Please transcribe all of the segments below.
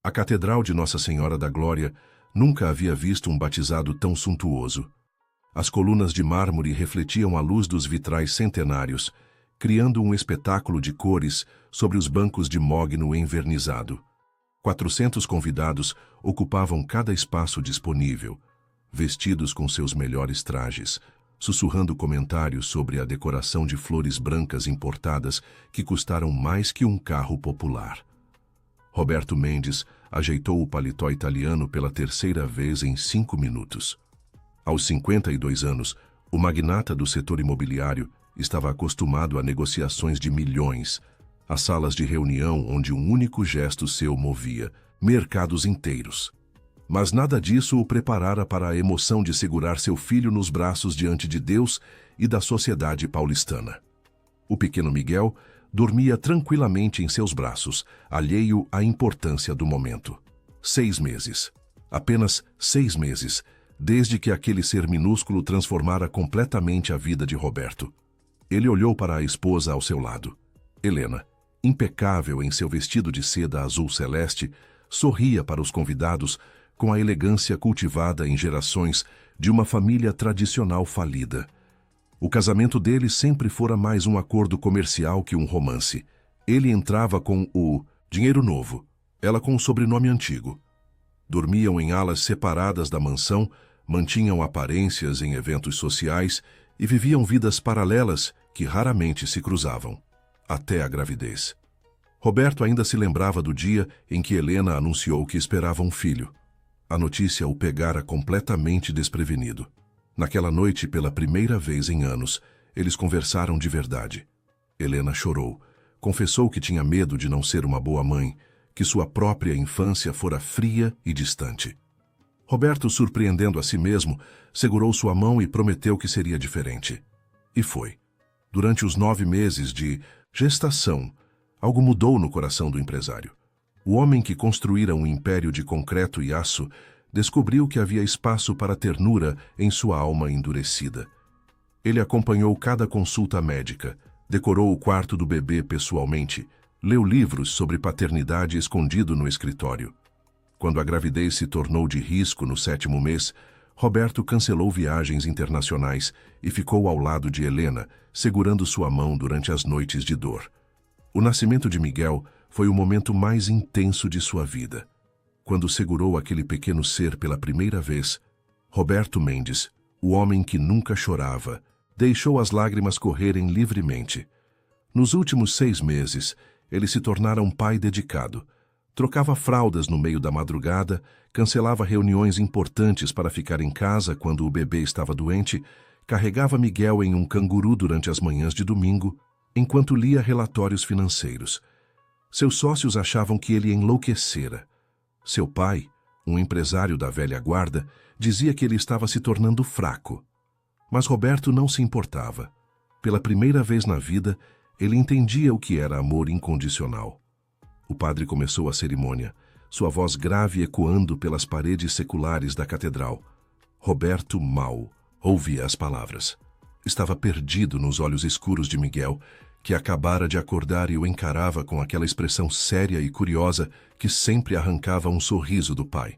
A Catedral de Nossa Senhora da Glória nunca havia visto um batizado tão suntuoso. As colunas de mármore refletiam a luz dos vitrais centenários, criando um espetáculo de cores sobre os bancos de mogno envernizado. 400 convidados ocupavam cada espaço disponível, vestidos com seus melhores trajes, sussurrando comentários sobre a decoração de flores brancas importadas que custaram mais que um carro popular. Roberto Mendes ajeitou o paletó italiano pela terceira vez em 5 minutos. Aos 52 anos, o magnata do setor imobiliário estava acostumado a negociações de milhões, a salas de reunião onde um único gesto seu movia mercados inteiros. Mas nada disso o preparara para a emoção de segurar seu filho nos braços diante de Deus e da sociedade paulistana. O pequeno Miguel dormia tranquilamente em seus braços, alheio à importância do momento. 6 meses. Apenas 6 meses, desde que aquele ser minúsculo transformara completamente a vida de Roberto. Ele olhou para a esposa ao seu lado. Helena, impecável em seu vestido de seda azul celeste, sorria para os convidados com a elegância cultivada em gerações de uma família tradicional falida. O casamento dele sempre fora mais um acordo comercial que um romance. Ele entrava com o dinheiro novo, ela com o sobrenome antigo. Dormiam em alas separadas da mansão, mantinham aparências em eventos sociais e viviam vidas paralelas que raramente se cruzavam, até a gravidez. Roberto ainda se lembrava do dia em que Helena anunciou que esperava um filho. A notícia o pegara completamente desprevenido. Naquela noite, pela primeira vez em anos, eles conversaram de verdade. Helena chorou. Confessou que tinha medo de não ser uma boa mãe, que sua própria infância fora fria e distante. Roberto, surpreendendo a si mesmo, segurou sua mão e prometeu que seria diferente. E foi. Durante os 9 meses de gestação, algo mudou no coração do empresário. O homem que construíra um império de concreto e aço descobriu que havia espaço para ternura em sua alma endurecida. Ele acompanhou cada consulta médica, decorou o quarto do bebê pessoalmente, leu livros sobre paternidade escondido no escritório. Quando a gravidez se tornou de risco no 7º mês, Roberto cancelou viagens internacionais e ficou ao lado de Helena, segurando sua mão durante as noites de dor. O nascimento de Miguel foi o momento mais intenso de sua vida. Quando segurou aquele pequeno ser pela primeira vez, Roberto Mendes, o homem que nunca chorava, deixou as lágrimas correrem livremente. Nos últimos 6 meses, ele se tornara um pai dedicado. Trocava fraldas no meio da madrugada, cancelava reuniões importantes para ficar em casa quando o bebê estava doente, carregava Miguel em um canguru durante as manhãs de domingo, enquanto lia relatórios financeiros. Seus sócios achavam que ele enlouquecera. Seu pai, um empresário da velha guarda, dizia que ele estava se tornando fraco. Mas Roberto não se importava. Pela primeira vez na vida, ele entendia o que era amor incondicional. O padre começou a cerimônia, sua voz grave ecoando pelas paredes seculares da catedral. Roberto mal ouvia as palavras. Estava perdido nos olhos escuros de Miguel, que acabara de acordar e o encarava com aquela expressão séria e curiosa que sempre arrancava um sorriso do pai.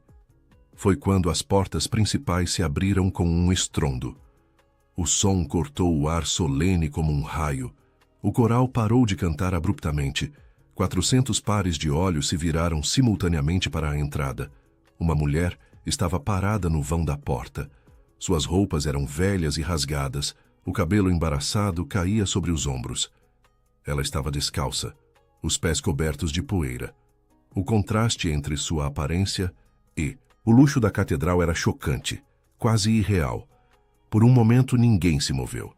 Foi quando as portas principais se abriram com um estrondo. O som cortou o ar solene como um raio. O coral parou de cantar abruptamente. 400 pares de olhos se viraram simultaneamente para a entrada. Uma mulher estava parada no vão da porta. Suas roupas eram velhas e rasgadas. O cabelo embaraçado caía sobre os ombros. Ela estava descalça, os pés cobertos de poeira. O contraste entre sua aparência e o luxo da catedral era chocante, quase irreal. Por um momento ninguém se moveu.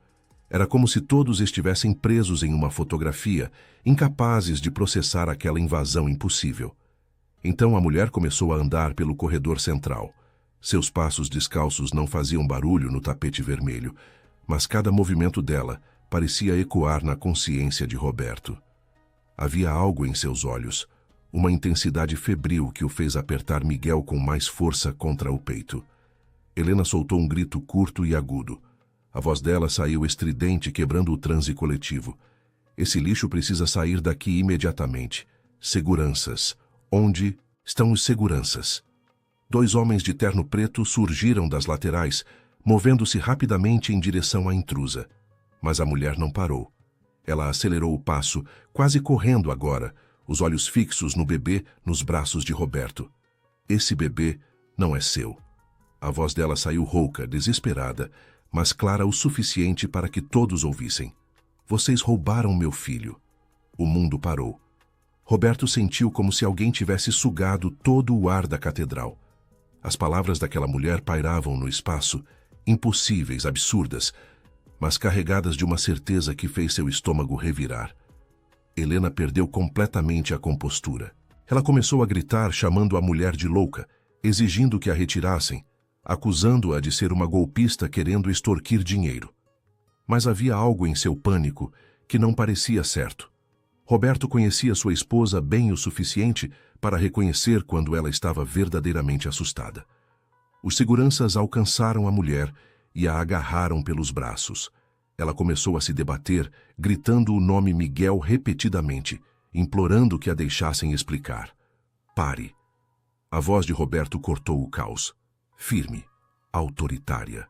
Era como se todos estivessem presos em uma fotografia, incapazes de processar aquela invasão impossível. Então a mulher começou a andar pelo corredor central. Seus passos descalços não faziam barulho no tapete vermelho, mas cada movimento dela parecia ecoar na consciência de Roberto. Havia algo em seus olhos, uma intensidade febril que o fez apertar Miguel com mais força contra o peito. Helena soltou um grito curto e agudo. A voz dela saiu estridente, quebrando o transe coletivo. Esse lixo precisa sair daqui imediatamente. Seguranças. Onde? Estão os seguranças. 2 homens de terno preto surgiram das laterais, movendo-se rapidamente em direção à intrusa. Mas a mulher não parou. Ela acelerou o passo, quase correndo agora, os olhos fixos no bebê nos braços de Roberto. Esse bebê não é seu. A voz dela saiu rouca, desesperada, mas clara o suficiente para que todos ouvissem. Vocês roubaram meu filho. O mundo parou. Roberto sentiu como se alguém tivesse sugado todo o ar da catedral. As palavras daquela mulher pairavam no espaço, impossíveis, absurdas, mas carregadas de uma certeza que fez seu estômago revirar. Helena perdeu completamente a compostura. Ela começou a gritar, chamando a mulher de louca, exigindo que a retirassem, acusando-a de ser uma golpista querendo extorquir dinheiro. Mas havia algo em seu pânico que não parecia certo. Roberto conhecia sua esposa bem o suficiente para reconhecer quando ela estava verdadeiramente assustada. Os seguranças alcançaram a mulher e a agarraram pelos braços. Ela começou a se debater, gritando o nome Miguel repetidamente, implorando que a deixassem explicar. Pare. A voz de Roberto cortou o caos. Firme, autoritária.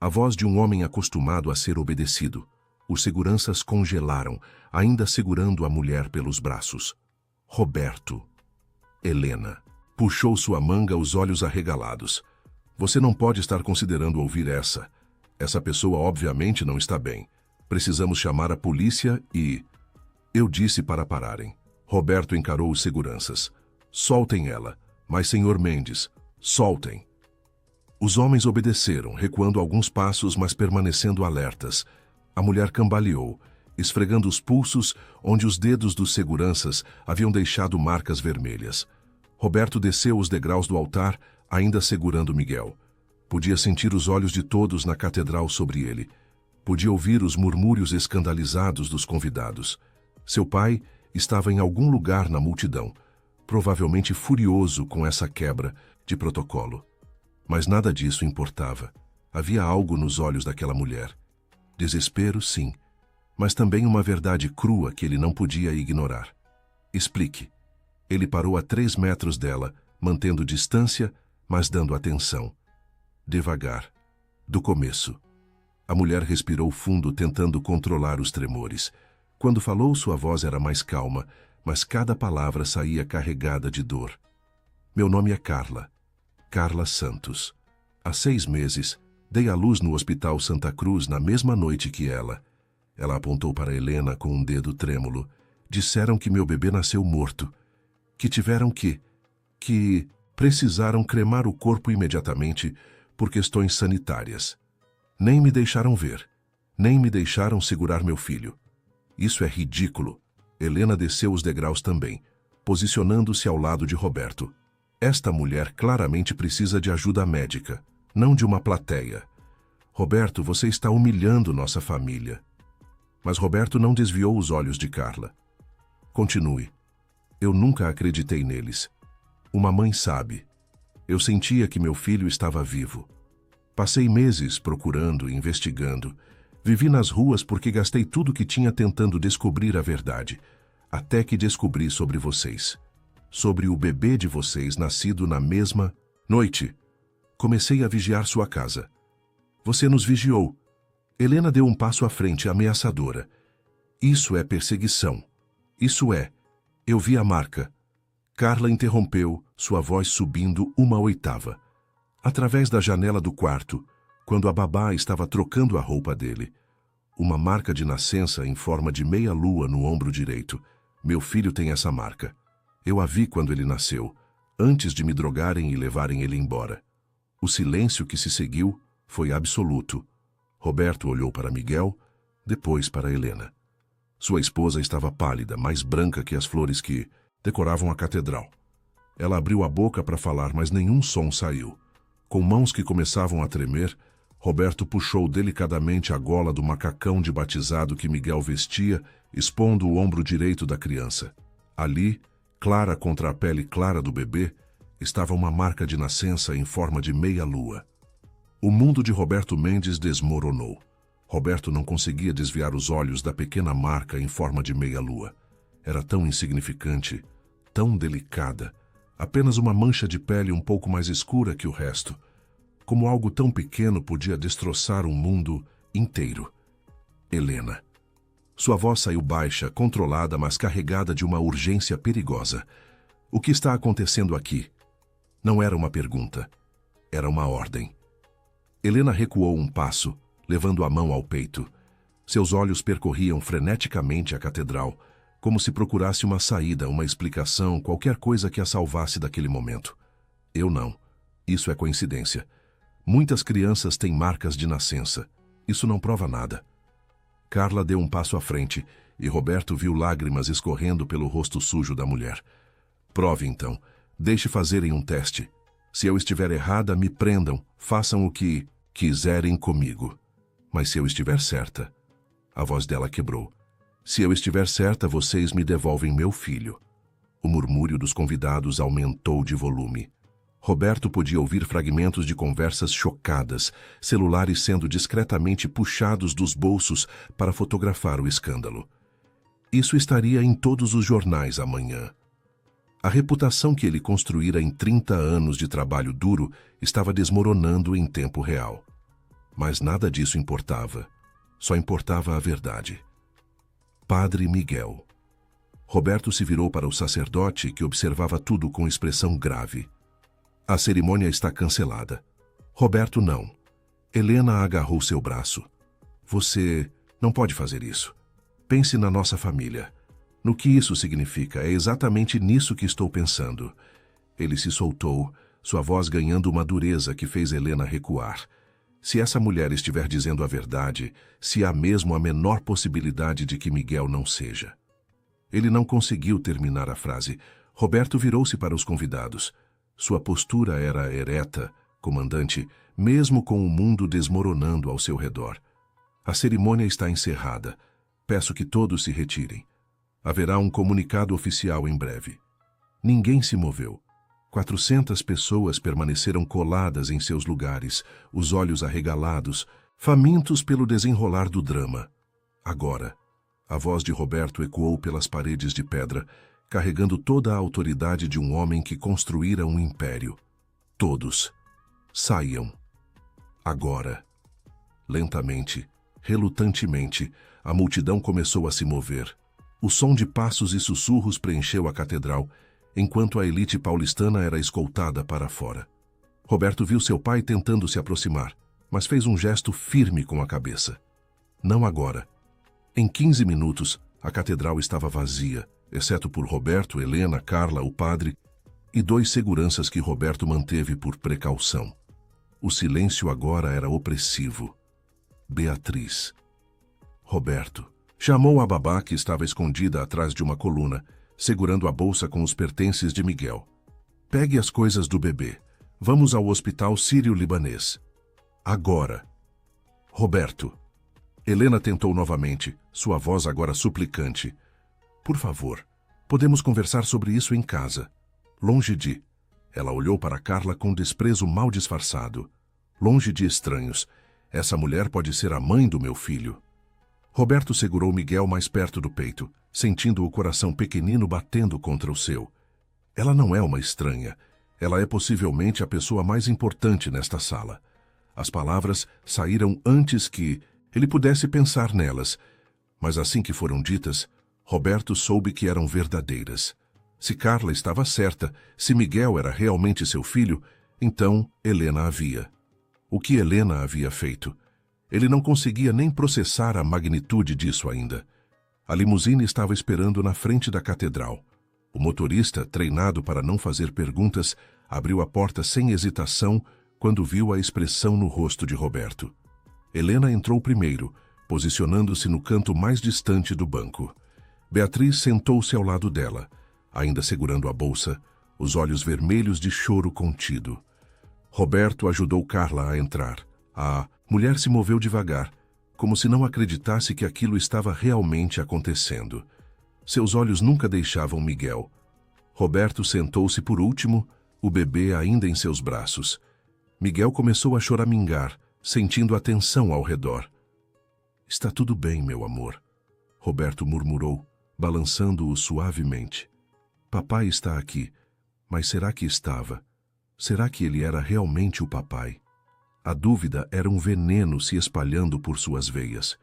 A voz de um homem acostumado a ser obedecido. Os seguranças congelaram, ainda segurando a mulher pelos braços. Roberto. Helena. Puxou sua manga, os olhos arregalados. Você não pode estar considerando ouvir essa. Essa pessoa obviamente não está bem. Precisamos chamar a polícia e... Eu disse para pararem. Roberto encarou os seguranças. Soltem ela. Mas, senhor Mendes, soltem. Os homens obedeceram, recuando alguns passos, mas permanecendo alertas. A mulher cambaleou, esfregando os pulsos onde os dedos dos seguranças haviam deixado marcas vermelhas. Roberto desceu os degraus do altar, ainda segurando Miguel. Podia sentir os olhos de todos na catedral sobre ele. Podia ouvir os murmúrios escandalizados dos convidados. Seu pai estava em algum lugar na multidão, provavelmente furioso com essa quebra de protocolo. Mas nada disso importava. Havia algo nos olhos daquela mulher. Desespero, sim, mas também uma verdade crua que ele não podia ignorar. Explique. Ele parou a 3 metros dela, mantendo distância, mas dando atenção. Devagar. Do começo. A mulher respirou fundo, tentando controlar os tremores. Quando falou, sua voz era mais calma, mas cada palavra saía carregada de dor. Meu nome é Carla. Carla Santos. Há 6 meses, dei à luz no Hospital Santa Cruz na mesma noite que ela. Ela apontou para Helena com um dedo trêmulo. Disseram que meu bebê nasceu morto. Que tiveram que precisaram cremar o corpo imediatamente por questões sanitárias. Nem me deixaram ver. Nem me deixaram segurar meu filho. Isso é ridículo. Helena desceu os degraus também, posicionando-se ao lado de Roberto. Esta mulher claramente precisa de ajuda médica, não de uma plateia. Roberto, você está humilhando nossa família. Mas Roberto não desviou os olhos de Carla. Continue. Eu nunca acreditei neles. Uma mãe sabe. Eu sentia que meu filho estava vivo. Passei meses procurando, investigando. Vivi nas ruas porque gastei tudo que tinha tentando descobrir a verdade, até que descobri sobre vocês. Sobre o bebê de vocês nascido na mesma noite. Comecei a vigiar sua casa. Você nos vigiou. Helena deu um passo à frente, ameaçadora. Isso é perseguição. Isso é. Eu vi a marca. Carla interrompeu, sua voz subindo 1/8. Através da janela do quarto, quando a babá estava trocando a roupa dele. Uma marca de nascença em forma de meia-lua no ombro direito. Meu filho tem essa marca. Eu a vi quando ele nasceu, antes de me drogarem e levarem ele embora. O silêncio que se seguiu foi absoluto. Roberto olhou para Miguel, depois para Helena. Sua esposa estava pálida, mais branca que as flores que decoravam a catedral. Ela abriu a boca para falar, mas nenhum som saiu. Com mãos que começavam a tremer, Roberto puxou delicadamente a gola do macacão de batizado que Miguel vestia, expondo o ombro direito da criança. Ali, clara contra a pele clara do bebê, estava uma marca de nascença em forma de meia-lua. O mundo de Roberto Mendes desmoronou. Roberto não conseguia desviar os olhos da pequena marca em forma de meia-lua. Era tão insignificante, tão delicada, Apenas uma mancha de pele um pouco mais escura que o resto. Como algo tão pequeno podia destroçar um mundo inteiro. Helena. Sua voz saiu baixa, controlada, mas carregada de uma urgência perigosa. O que está acontecendo aqui? Não era uma pergunta. Era uma ordem. Helena recuou um passo, levando a mão ao peito. Seus olhos percorriam freneticamente a catedral, como se procurasse uma saída, uma explicação, qualquer coisa que a salvasse daquele momento. Eu não. Isso é coincidência. Muitas crianças têm marcas de nascença. Isso não prova nada. Carla deu um passo à frente, e Roberto viu lágrimas escorrendo pelo rosto sujo da mulher. Prove então. Deixe fazerem um teste. Se eu estiver errada, me prendam. Façam o que quiserem comigo. Mas se eu estiver certa... A voz dela quebrou. Se eu estiver certa, vocês me devolvem meu filho. O murmúrio dos convidados aumentou de volume. Roberto podia ouvir fragmentos de conversas chocadas, celulares sendo discretamente puxados dos bolsos para fotografar o escândalo. Isso estaria em todos os jornais amanhã. A reputação que ele construíra em 30 anos de trabalho duro estava desmoronando em tempo real. Mas nada disso importava. Só importava a verdade. Padre Miguel. Roberto se virou para o sacerdote, que observava tudo com expressão grave. A cerimônia está cancelada. Roberto, não. Helena agarrou seu braço. Você não pode fazer isso. Pense na nossa família. No que isso significa? É exatamente nisso que estou pensando. Ele se soltou, sua voz ganhando uma dureza que fez Helena recuar. Se essa mulher estiver dizendo a verdade, se há mesmo a menor possibilidade de que Miguel não seja. Ele não conseguiu terminar a frase. Roberto virou-se para os convidados. Sua postura era ereta, comandante, mesmo com o mundo desmoronando ao seu redor. A cerimônia está encerrada. Peço que todos se retirem. Haverá um comunicado oficial em breve. Ninguém se moveu. 400 pessoas permaneceram coladas em seus lugares, os olhos arregalados, famintos pelo desenrolar do drama. Agora, a voz de Roberto ecoou pelas paredes de pedra, carregando toda a autoridade de um homem que construíra um império. Todos saiam. Agora. Lentamente, relutantemente, a multidão começou a se mover. O som de passos e sussurros preencheu a catedral, enquanto a elite paulistana era escoltada para fora. Roberto viu seu pai tentando se aproximar, mas fez um gesto firme com a cabeça. Não agora. Em 15 minutos, a catedral estava vazia, exceto por Roberto, Helena, Carla, o padre e 2 seguranças que Roberto manteve por precaução. O silêncio agora era opressivo. Beatriz. Roberto chamou a babá que estava escondida atrás de uma coluna, segurando a bolsa com os pertences de Miguel. Pegue as coisas do bebê. Vamos ao hospital sírio-libanês. Agora. Roberto. Helena tentou novamente, sua voz agora suplicante. Por favor, podemos conversar sobre isso em casa. Longe de... Ela olhou para Carla com desprezo mal disfarçado. Longe de estranhos. Essa mulher pode ser a mãe do meu filho. Roberto segurou Miguel mais perto do peito, sentindo o coração pequenino batendo contra o seu. Ela não é uma estranha. Ela é possivelmente a pessoa mais importante nesta sala. As palavras saíram antes que ele pudesse pensar nelas, mas assim que foram ditas, Roberto soube que eram verdadeiras. Se Carla estava certa, se Miguel era realmente seu filho, então Helena havia. O que Helena havia feito? Ele não conseguia nem processar a magnitude disso ainda. A limusine estava esperando na frente da catedral. O motorista, treinado para não fazer perguntas, abriu a porta sem hesitação quando viu a expressão no rosto de Roberto. Helena entrou primeiro, posicionando-se no canto mais distante do banco. Beatriz sentou-se ao lado dela, ainda segurando a bolsa, os olhos vermelhos de choro contido. Roberto ajudou Carla a entrar. A mulher se moveu devagar, como se não acreditasse que aquilo estava realmente acontecendo. Seus olhos nunca deixavam Miguel. Roberto sentou-se por último, o bebê ainda em seus braços. Miguel começou a choramingar, sentindo a tensão ao redor. Está tudo bem, meu amor, Roberto murmurou, balançando-o suavemente. Papai está aqui. Mas será que estava? Será que ele era realmente o papai? A dúvida era um veneno se espalhando por suas veias.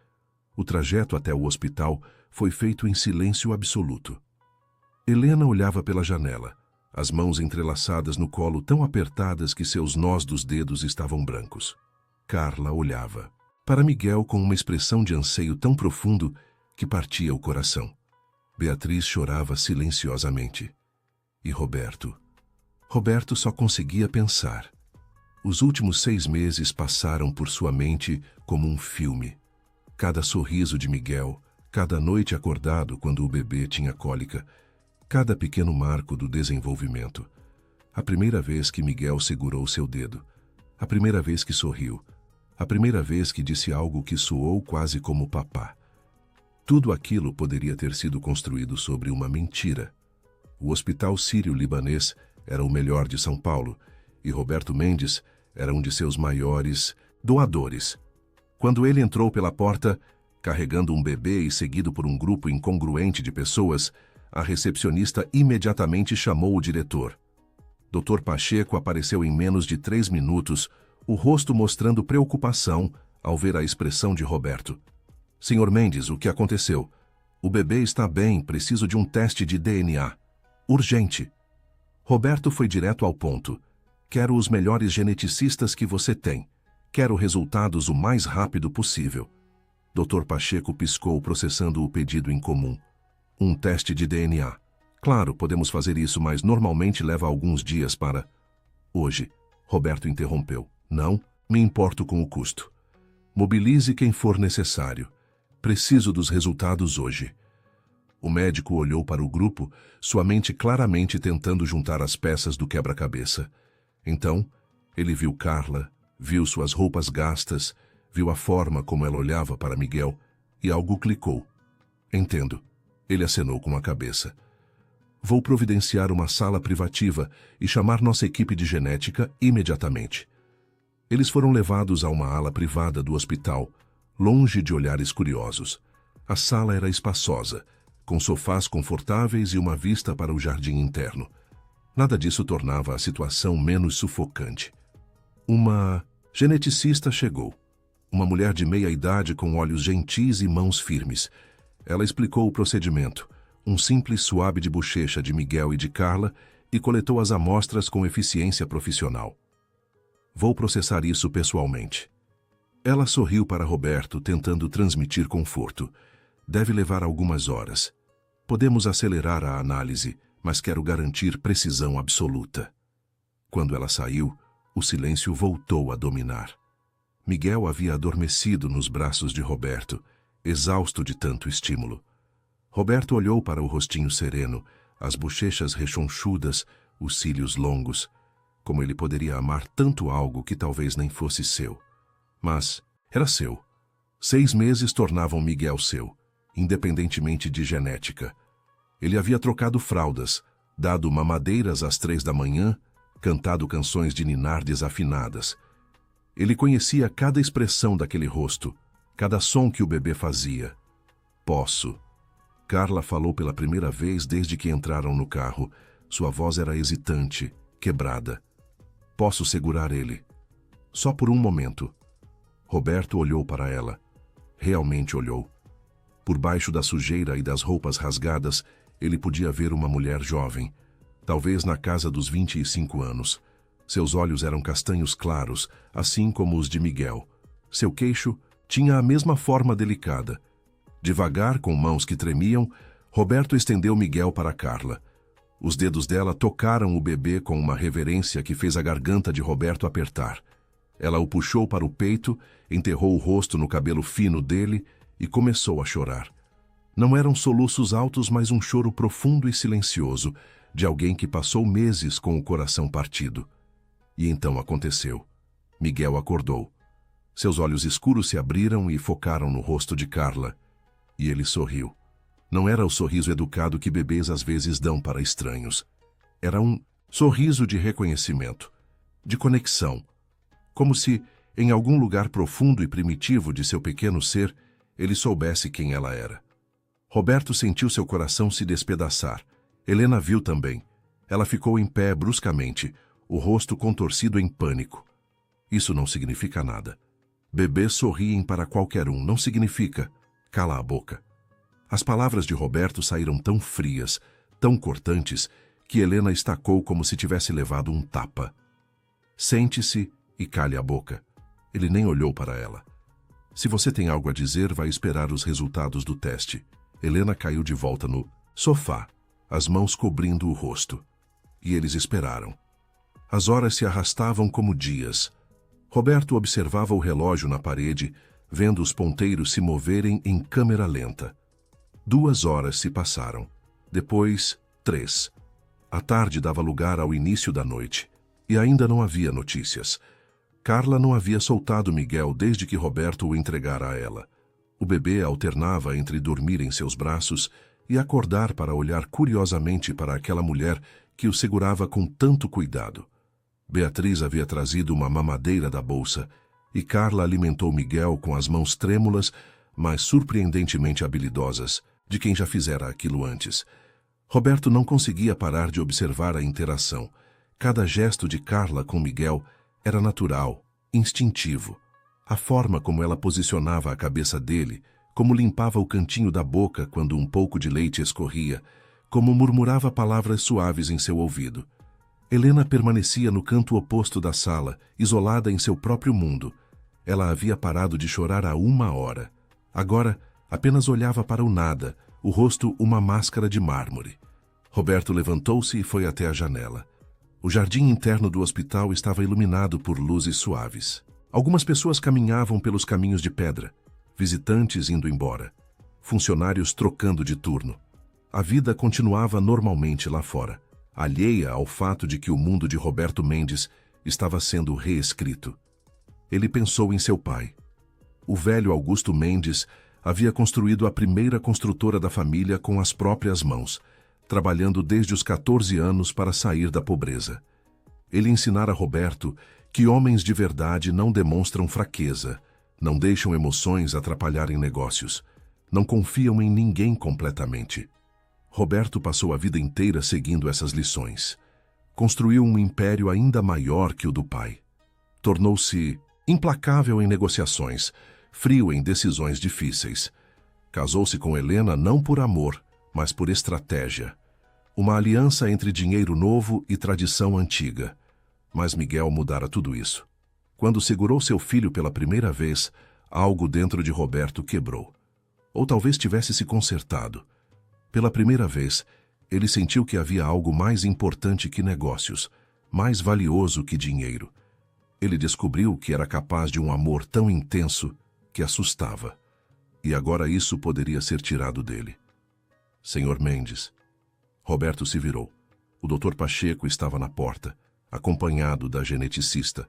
O trajeto até o hospital foi feito em silêncio absoluto. Helena olhava pela janela, as mãos entrelaçadas no colo tão apertadas que seus nós dos dedos estavam brancos. Carla olhava para Miguel com uma expressão de anseio tão profundo que partia o coração. Beatriz chorava silenciosamente. E Roberto? Roberto só conseguia pensar. Os últimos 6 meses passaram por sua mente como um filme. Cada sorriso de Miguel, cada noite acordado quando o bebê tinha cólica, cada pequeno marco do desenvolvimento. A primeira vez que Miguel segurou seu dedo, a primeira vez que sorriu, a primeira vez que disse algo que soou quase como papá. Tudo aquilo poderia ter sido construído sobre uma mentira. O Hospital Sírio-Libanês era o melhor de São Paulo e Roberto Mendes era um de seus maiores doadores. Quando ele entrou pela porta, carregando um bebê e seguido por um grupo incongruente de pessoas, a recepcionista imediatamente chamou o diretor. Dr. Pacheco apareceu em menos de 3 minutos, o rosto mostrando preocupação ao ver a expressão de Roberto. Senhor Mendes, o que aconteceu? O bebê está bem, preciso de um teste de DNA. Urgente. Roberto foi direto ao ponto. Quero os melhores geneticistas que você tem. Quero resultados o mais rápido possível. Dr. Pacheco piscou, processando o pedido em comum. Um teste de DNA. Claro, podemos fazer isso, mas normalmente leva alguns dias para... Hoje, Roberto interrompeu. Não, me importo com o custo. Mobilize quem for necessário. Preciso dos resultados hoje. O médico olhou para o grupo, sua mente claramente tentando juntar as peças do quebra-cabeça. Então, ele viu Carla, viu suas roupas gastas, viu a forma como ela olhava para Miguel, e algo clicou. Entendo. Ele acenou com a cabeça. Vou providenciar uma sala privativa e chamar nossa equipe de genética imediatamente. Eles foram levados a uma ala privada do hospital, longe de olhares curiosos. A sala era espaçosa, com sofás confortáveis e uma vista para o jardim interno. Nada disso tornava a situação menos sufocante. Uma geneticista chegou. Uma mulher de meia idade com olhos gentis e mãos firmes. Ela explicou o procedimento, um simples suave de bochecha de Miguel e de Carla, e coletou as amostras com eficiência profissional. Vou processar isso pessoalmente. Ela sorriu para Roberto, tentando transmitir conforto. Deve levar algumas horas. Podemos acelerar a análise, mas quero garantir precisão absoluta. Quando ela saiu, o silêncio voltou a dominar. Miguel havia adormecido nos braços de Roberto, exausto de tanto estímulo. Roberto olhou para o rostinho sereno, as bochechas rechonchudas, os cílios longos. Como ele poderia amar tanto algo que talvez nem fosse seu? Mas era seu. 6 meses tornavam Miguel seu, independentemente de genética. Ele havia trocado fraldas, dado mamadeiras às 3 da manhã, cantado canções de ninar desafinadas. Ele conhecia cada expressão daquele rosto, cada som que o bebê fazia. Posso. Carla falou pela primeira vez desde que entraram no carro. Sua voz era hesitante, quebrada. Posso segurar ele. Só por um momento. Roberto olhou para ela. Realmente olhou. Por baixo da sujeira e das roupas rasgadas, ele podia ver uma mulher jovem, talvez na casa dos 25 anos. Seus olhos eram castanhos claros, assim como os de Miguel. Seu queixo tinha a mesma forma delicada. Devagar, com mãos que tremiam, Roberto estendeu Miguel para Carla. Os dedos dela tocaram o bebê com uma reverência que fez a garganta de Roberto apertar. Ela o puxou para o peito, enterrou o rosto no cabelo fino dele e começou a chorar. Não eram soluços altos, mas um choro profundo e silencioso, de alguém que passou meses com o coração partido. E então aconteceu. Miguel acordou. Seus olhos escuros se abriram e focaram no rosto de Carla. E ele sorriu. Não era o sorriso educado que bebês às vezes dão para estranhos. Era um sorriso de reconhecimento, de conexão. Como se, em algum lugar profundo e primitivo de seu pequeno ser, ele soubesse quem ela era. Roberto sentiu seu coração se despedaçar. Helena viu também. Ela ficou em pé bruscamente, o rosto contorcido em pânico. Isso não significa nada. Bebês sorriem para qualquer um, não significa. Cala a boca. As palavras de Roberto saíram tão frias, tão cortantes, que Helena estacou como se tivesse levado um tapa. Sente-se e cale a boca. Ele nem olhou para ela. Se você tem algo a dizer, vai esperar os resultados do teste. Helena caiu de volta no sofá, as mãos cobrindo o rosto. E eles esperaram. As horas se arrastavam como dias. Roberto observava o relógio na parede, vendo os ponteiros se moverem em câmera lenta. 2 horas se passaram. Depois, 3. A tarde dava lugar ao início da noite. E ainda não havia notícias. Carla não havia soltado Miguel desde que Roberto o entregara a ela. O bebê alternava entre dormir em seus braços e acordar para olhar curiosamente para aquela mulher que o segurava com tanto cuidado. Beatriz havia trazido uma mamadeira da bolsa e Carla alimentou Miguel com as mãos trêmulas, mas surpreendentemente habilidosas, de quem já fizera aquilo antes. Roberto não conseguia parar de observar a interação. Cada gesto de Carla com Miguel era natural, instintivo. A forma como ela posicionava a cabeça dele, como limpava o cantinho da boca quando um pouco de leite escorria, como murmurava palavras suaves em seu ouvido. Helena permanecia no canto oposto da sala, isolada em seu próprio mundo. Ela havia parado de chorar há 1 hora. Agora, apenas olhava para o nada, o rosto uma máscara de mármore. Roberto levantou-se e foi até a janela. O jardim interno do hospital estava iluminado por luzes suaves. Algumas pessoas caminhavam pelos caminhos de pedra, visitantes indo embora, funcionários trocando de turno. A vida continuava normalmente lá fora, alheia ao fato de que o mundo de Roberto Mendes estava sendo reescrito. Ele pensou em seu pai. O velho Augusto Mendes havia construído a primeira construtora da família com as próprias mãos, trabalhando desde os 14 anos para sair da pobreza. Ele ensinara a Roberto que homens de verdade não demonstram fraqueza, não deixam emoções atrapalharem negócios, não confiam em ninguém completamente. Roberto passou a vida inteira seguindo essas lições. Construiu um império ainda maior que o do pai. Tornou-se implacável em negociações, frio em decisões difíceis. Casou-se com Helena não por amor, mas por estratégia. Uma aliança entre dinheiro novo e tradição antiga. Mas Miguel mudara tudo isso. Quando segurou seu filho pela primeira vez, algo dentro de Roberto quebrou. Ou talvez tivesse se consertado. Pela primeira vez, ele sentiu que havia algo mais importante que negócios, mais valioso que dinheiro. Ele descobriu que era capaz de um amor tão intenso que assustava. E agora isso poderia ser tirado dele. Senhor Mendes. Roberto se virou. O Dr. Pacheco estava na porta, acompanhado da geneticista.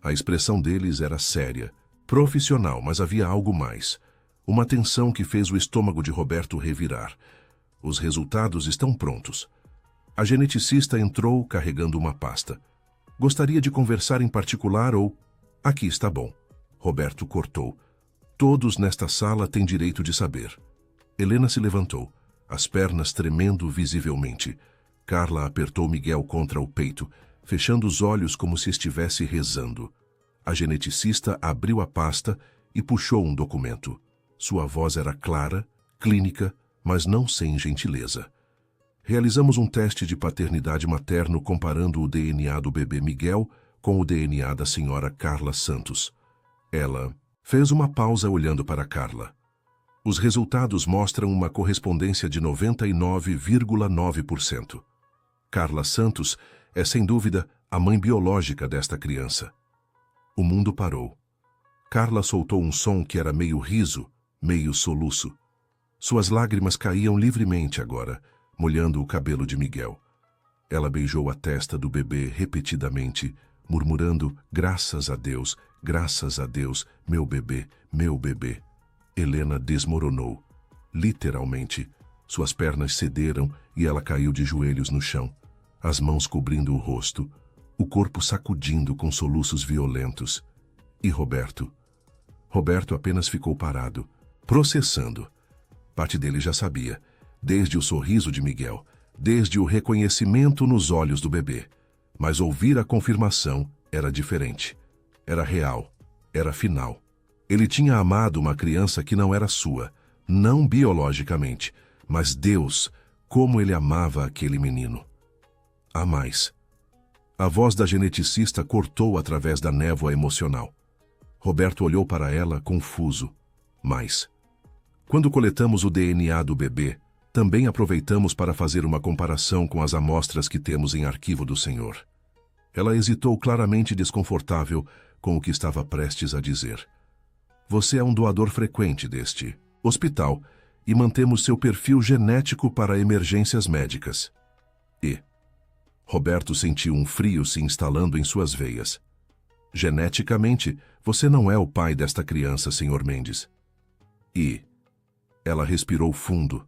A expressão deles era séria, profissional, mas havia algo mais. Uma tensão que fez o estômago de Roberto revirar. Os resultados estão prontos. A geneticista entrou carregando uma pasta. Gostaria de conversar em particular ou... Aqui está bom. Roberto cortou. Todos nesta sala têm direito de saber. Helena se levantou, as pernas tremendo visivelmente. Carla apertou Miguel contra o peito, fechando os olhos como se estivesse rezando. A geneticista abriu a pasta e puxou um documento. Sua voz era clara, clínica, mas não sem gentileza. Realizamos um teste de paternidade materno comparando o DNA do bebê Miguel com o DNA da senhora Carla Santos. Ela fez uma pausa olhando para Carla. Os resultados mostram uma correspondência de 99,9%. Carla Santos é, sem dúvida, a mãe biológica desta criança. O mundo parou. Carla soltou um som que era meio riso, meio soluço. Suas lágrimas caíam livremente agora, molhando o cabelo de Miguel. Ela beijou a testa do bebê repetidamente, murmurando, graças a Deus, meu bebê, meu bebê. Helena desmoronou. Literalmente, suas pernas cederam e ela caiu de joelhos no chão, as mãos cobrindo o rosto, o corpo sacudindo com soluços violentos. E Roberto? Roberto apenas ficou parado, processando. Parte dele já sabia, desde o sorriso de Miguel, desde o reconhecimento nos olhos do bebê. Mas ouvir a confirmação era diferente. Era real. Era final. Ele tinha amado uma criança que não era sua, não biologicamente, mas Deus, como ele amava aquele menino. Há mais. A voz da geneticista cortou através da névoa emocional. Roberto olhou para ela, confuso. Mas, quando coletamos o DNA do bebê, também aproveitamos para fazer uma comparação com as amostras que temos em arquivo do Senhor. Ela hesitou, claramente desconfortável com o que estava prestes a dizer. Você é um doador frequente deste hospital e mantemos seu perfil genético para emergências médicas. Roberto sentiu um frio se instalando em suas veias. Geneticamente, você não é o pai desta criança, Sr. Mendes. Ela respirou fundo.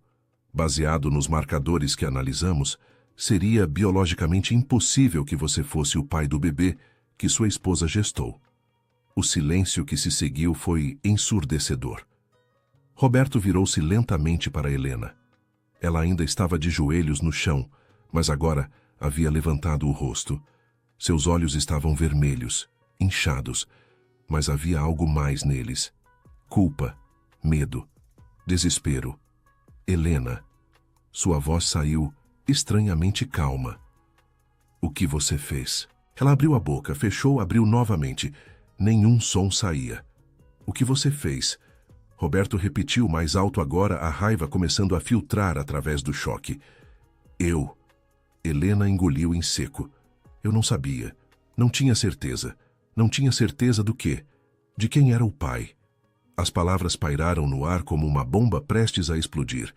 Baseado nos marcadores que analisamos, seria biologicamente impossível que você fosse o pai do bebê que sua esposa gestou. O silêncio que se seguiu foi ensurdecedor. Roberto virou-se lentamente para Helena. Ela ainda estava de joelhos no chão, mas agora havia levantado o rosto. Seus olhos estavam vermelhos, inchados, mas havia algo mais neles. Culpa, medo, desespero. Helena. Sua voz saiu estranhamente calma. O que você fez? Ela abriu a boca, fechou, abriu novamente. Nenhum som saía. O que você fez? Roberto repetiu mais alto agora, a raiva começando a filtrar através do choque. Eu. Helena engoliu em seco. Eu não sabia. Não tinha certeza. Não tinha certeza do quê? De quem era o pai. As palavras pairaram no ar como uma bomba prestes a explodir.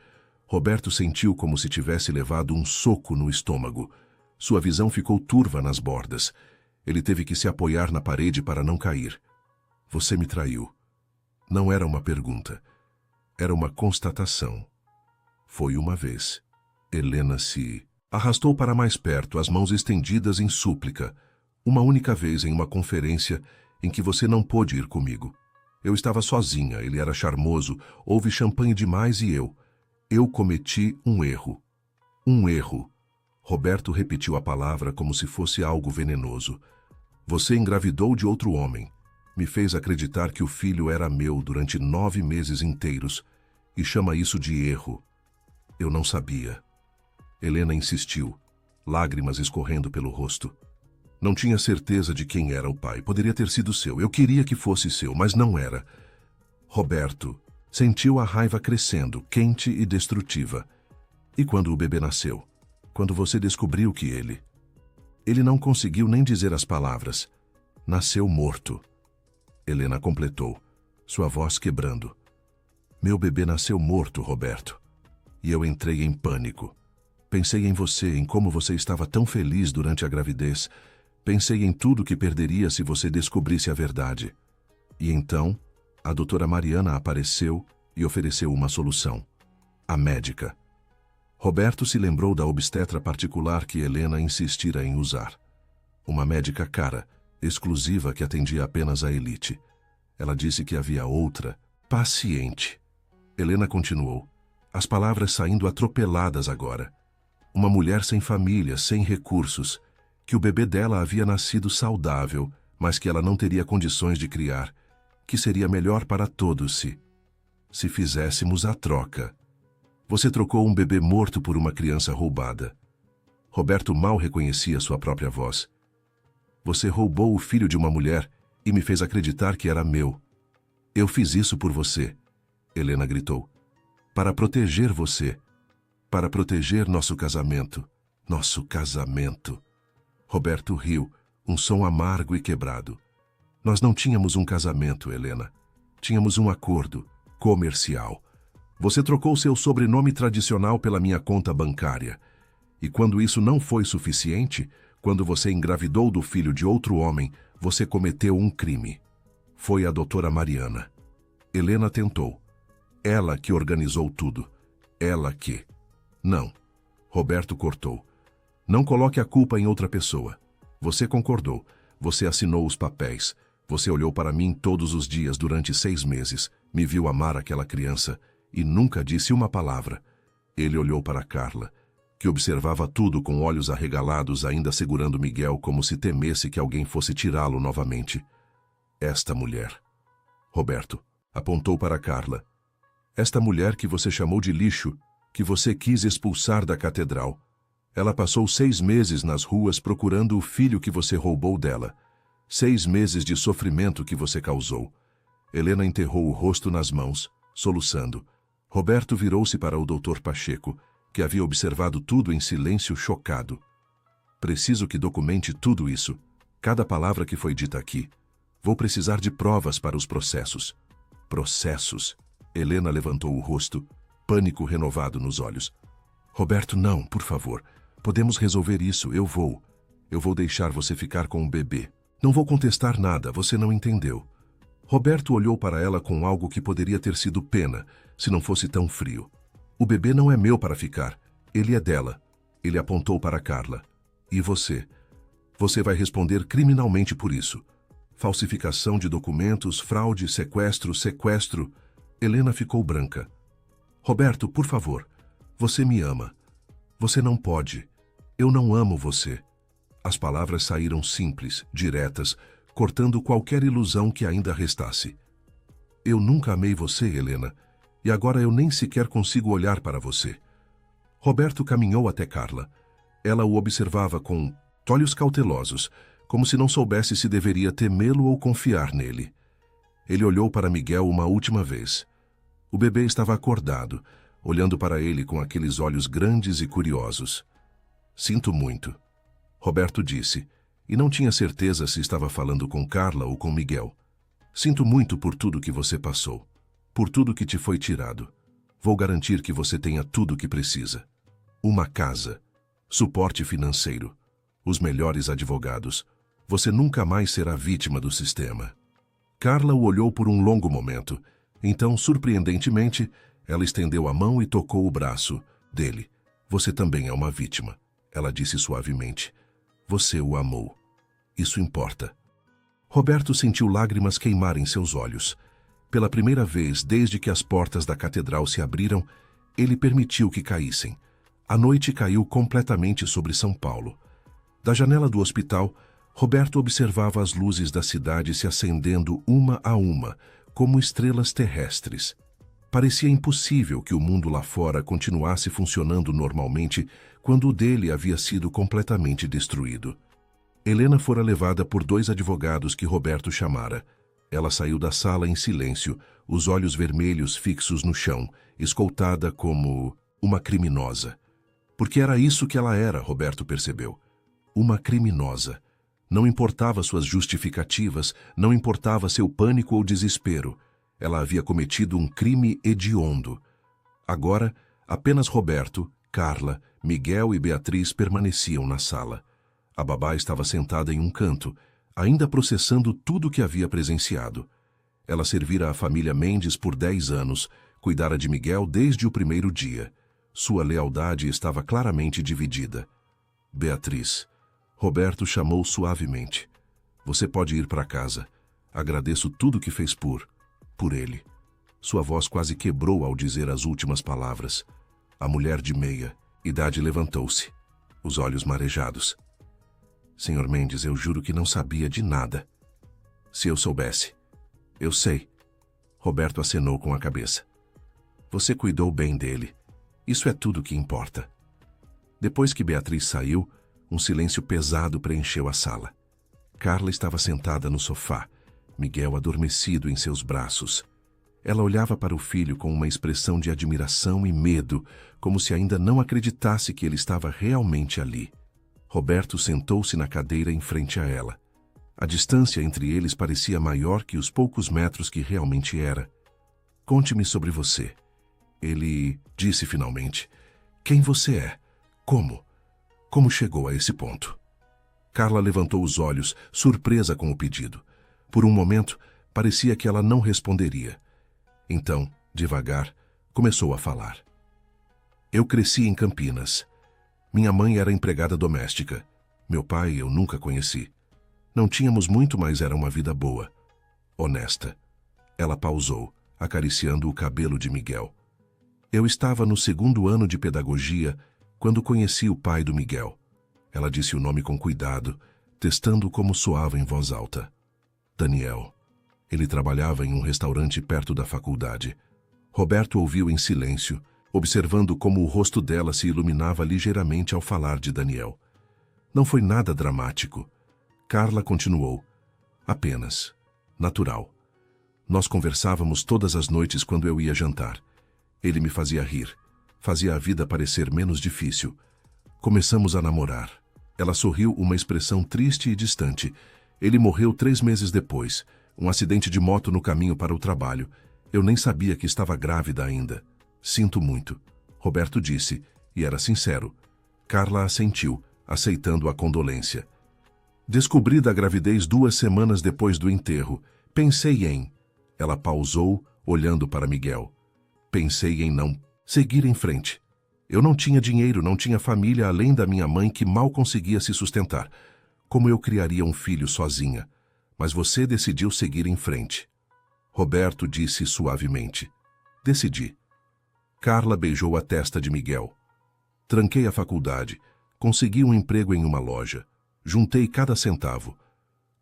Roberto sentiu como se tivesse levado um soco no estômago. Sua visão ficou turva nas bordas. Ele teve que se apoiar na parede para não cair. Você me traiu. Não era uma pergunta. Era uma constatação. Foi uma vez. Helena se arrastou para mais perto, as mãos estendidas em súplica. Uma única vez em uma conferência em que você não pôde ir comigo. Eu estava sozinha, ele era charmoso, houve champanhe demais e eu cometi um erro. Um erro. Roberto repetiu a palavra como se fosse algo venenoso. Você engravidou de outro homem. Me fez acreditar que o filho era meu durante 9 meses inteiros e chama isso de erro. Eu não sabia. Helena insistiu, lágrimas escorrendo pelo rosto. Não tinha certeza de quem era o pai. Poderia ter sido seu. Eu queria que fosse seu, mas não era. Roberto sentiu a raiva crescendo, quente e destrutiva. E quando o bebê nasceu? Quando você descobriu que ele... Ele não conseguiu nem dizer as palavras. Nasceu morto. Helena completou, sua voz quebrando. Meu bebê nasceu morto, Roberto. E eu entrei em pânico. Pensei em você, em como você estava tão feliz durante a gravidez. Pensei em tudo que perderia se você descobrisse a verdade. E então, a doutora Mariana apareceu e ofereceu uma solução. A médica. Roberto se lembrou da obstetra particular que Helena insistira em usar. Uma médica cara, exclusiva que atendia apenas a elite. Ela disse que havia outra, paciente. Helena continuou, as palavras saindo atropeladas agora. Uma mulher sem família, sem recursos, que o bebê dela havia nascido saudável, mas que ela não teria condições de criar, que seria melhor para todos se fizéssemos a troca. Você trocou um bebê morto por uma criança roubada. Roberto mal reconhecia sua própria voz. Você roubou o filho de uma mulher e me fez acreditar que era meu. Eu fiz isso por você, Helena gritou. Para proteger você. Para proteger nosso casamento. Nosso casamento. Roberto riu, um som amargo e quebrado. Nós não tínhamos um casamento, Helena. Tínhamos um acordo comercial. Você trocou seu sobrenome tradicional pela minha conta bancária. E quando isso não foi suficiente, quando você engravidou do filho de outro homem, você cometeu um crime. Foi a doutora Mariana. Helena tentou. Ela que organizou tudo. Ela que... Não. Roberto cortou. Não coloque a culpa em outra pessoa. Você concordou. Você assinou os papéis. Você olhou para mim todos os dias durante 6 meses. Me viu amar aquela criança e nunca disse uma palavra. Ele olhou para Carla, que observava tudo com olhos arregalados, ainda segurando Miguel como se temesse que alguém fosse tirá-lo novamente. Esta mulher. Roberto apontou para Carla. Esta mulher que você chamou de lixo, que você quis expulsar da catedral. Ela passou 6 meses nas ruas procurando o filho que você roubou dela. 6 meses de sofrimento que você causou. Helena enterrou o rosto nas mãos, soluçando. Roberto virou-se para o Dr. Pacheco, que havia observado tudo em silêncio, chocado. Preciso que documente tudo isso, cada palavra que foi dita aqui. Vou precisar de provas para os processos. Processos? Helena levantou o rosto, pânico renovado nos olhos. Roberto, não, por favor. Podemos resolver isso, eu vou. Eu vou deixar você ficar com o bebê. Não vou contestar nada, você não entendeu. Roberto olhou para ela com algo que poderia ter sido pena, se não fosse tão frio. O bebê não é meu para ficar, ele é dela. Ele apontou para Carla. E você? Você vai responder criminalmente por isso. Falsificação de documentos, fraude, sequestro. Helena ficou branca. Roberto, por favor, você me ama. Você não pode. Eu não amo você. As palavras saíram simples, diretas, cortando qualquer ilusão que ainda restasse. Eu nunca amei você, Helena, e agora eu nem sequer consigo olhar para você. Roberto caminhou até Carla. Ela o observava com olhos cautelosos, como se não soubesse se deveria temê-lo ou confiar nele. Ele olhou para Miguel uma última vez. O bebê estava acordado, olhando para ele com aqueles olhos grandes e curiosos. Sinto muito, Roberto disse, e não tinha certeza se estava falando com Carla ou com Miguel. Sinto muito por tudo que você passou, por tudo que te foi tirado. Vou garantir que você tenha tudo o que precisa. Uma casa, suporte financeiro, os melhores advogados. Você nunca mais será vítima do sistema. Carla o olhou por um longo momento. Então, surpreendentemente, ela estendeu a mão e tocou o braço dele. Você também é uma vítima, ela disse suavemente. Você o amou. Isso importa. Roberto sentiu lágrimas queimar em seus olhos. Pela primeira vez desde que as portas da catedral se abriram, ele permitiu que caíssem. A noite caiu completamente sobre São Paulo. Da janela do hospital, Roberto observava as luzes da cidade se acendendo uma a uma, como estrelas terrestres. Parecia impossível que o mundo lá fora continuasse funcionando normalmente quando o dele havia sido completamente destruído. Helena fora levada por 2 advogados que Roberto chamara. Ela saiu da sala em silêncio, os olhos vermelhos fixos no chão, escoltada como uma criminosa. Porque era isso que ela era, Roberto percebeu. Uma criminosa. Não importava suas justificativas, não importava seu pânico ou desespero. Ela havia cometido um crime hediondo. Agora, apenas Roberto, Carla, Miguel e Beatriz permaneciam na sala. A babá estava sentada em um canto, ainda processando tudo o que havia presenciado. Ela servira a família Mendes por 10 anos, cuidara de Miguel desde o primeiro dia. Sua lealdade estava claramente dividida. Beatriz. Roberto chamou suavemente. Você pode ir para casa. Agradeço tudo que fez por ele. Sua voz quase quebrou ao dizer as últimas palavras. A mulher de meia idade levantou-se, os olhos marejados. Senhor Mendes, eu juro que não sabia de nada. Se eu soubesse. Eu sei. Roberto acenou com a cabeça. Você cuidou bem dele. Isso é tudo que importa. Depois que Beatriz saiu, um silêncio pesado preencheu a sala. Carla estava sentada no sofá, Miguel adormecido em seus braços. Ela olhava para o filho com uma expressão de admiração e medo, como se ainda não acreditasse que ele estava realmente ali. Roberto sentou-se na cadeira em frente a ela. A distância entre eles parecia maior que os poucos metros que realmente era. Conte-me sobre você. Ele disse finalmente. Quem você é? Como? Como chegou a esse ponto? Carla levantou os olhos, surpresa com o pedido. Por um momento, parecia que ela não responderia. Então, devagar, começou a falar. Eu cresci em Campinas. Minha mãe era empregada doméstica. Meu pai eu nunca conheci. Não tínhamos muito, mas era uma vida boa. Honesta. Ela pausou, acariciando o cabelo de Miguel. Eu estava no 2º ano de pedagogia Quando conheci o pai do Miguel, ela disse o nome com cuidado, testando como soava em voz alta. Daniel. Ele trabalhava em um restaurante perto da faculdade. Roberto ouviu em silêncio, observando como o rosto dela se iluminava ligeiramente ao falar de Daniel. Não foi nada dramático. Carla continuou. Apenas. Natural. Nós conversávamos todas as noites quando eu ia jantar. Ele me fazia rir. Fazia a vida parecer menos difícil. Começamos a namorar. Ela sorriu, uma expressão triste e distante. Ele morreu 3 meses depois. Um acidente de moto no caminho para o trabalho. Eu nem sabia que estava grávida ainda. Sinto muito. Roberto disse, e era sincero. Carla assentiu, aceitando a condolência. Descobri da gravidez 2 semanas depois do enterro. Pensei em... Ela pausou, olhando para Miguel. Pensei em não seguir em frente. Eu não tinha dinheiro, não tinha família além da minha mãe que mal conseguia se sustentar. Como eu criaria um filho sozinha? Mas você decidiu seguir em frente. Roberto disse suavemente. Decidi. Carla beijou a testa de Miguel. Tranquei a faculdade. Consegui um emprego em uma loja. Juntei cada centavo.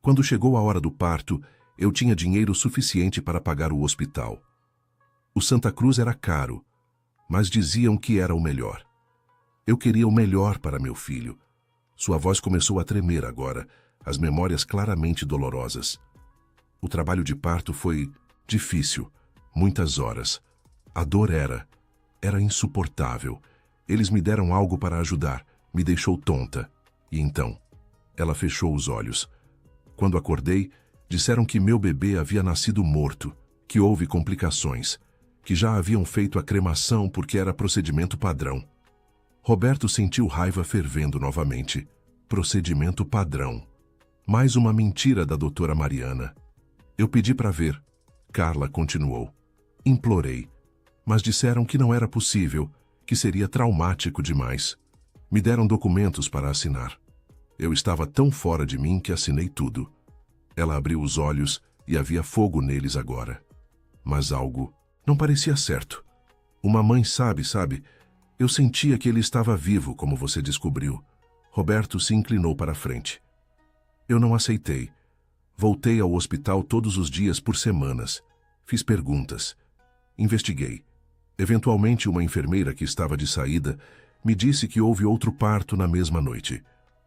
Quando chegou a hora do parto, eu tinha dinheiro suficiente para pagar o hospital. O Santa Cruz era caro, mas diziam que era o melhor. Eu queria o melhor para meu filho. Sua voz começou a tremer agora, as memórias claramente dolorosas. O trabalho de parto foi difícil, muitas horas. A dor era insuportável. Eles me deram algo para ajudar, me deixou tonta. E então, ela fechou os olhos. Quando acordei, disseram que meu bebê havia nascido morto, que houve complicações, que já haviam feito a cremação porque era procedimento padrão. Roberto sentiu raiva fervendo novamente. Procedimento padrão. Mais uma mentira da doutora Mariana. Eu pedi para ver. Carla continuou. Implorei. Mas disseram que não era possível, que seria traumático demais. Me deram documentos para assinar. Eu estava tão fora de mim que assinei tudo. Ela abriu os olhos e havia fogo neles agora. Mas algo não parecia certo. Uma mãe sabe? Eu sentia que ele estava vivo, como você descobriu. Roberto se inclinou para a frente. Eu não aceitei. Voltei ao hospital todos os dias por semanas. Fiz perguntas. Investiguei. Eventualmente, uma enfermeira que estava de saída me disse que houve outro parto na mesma noite.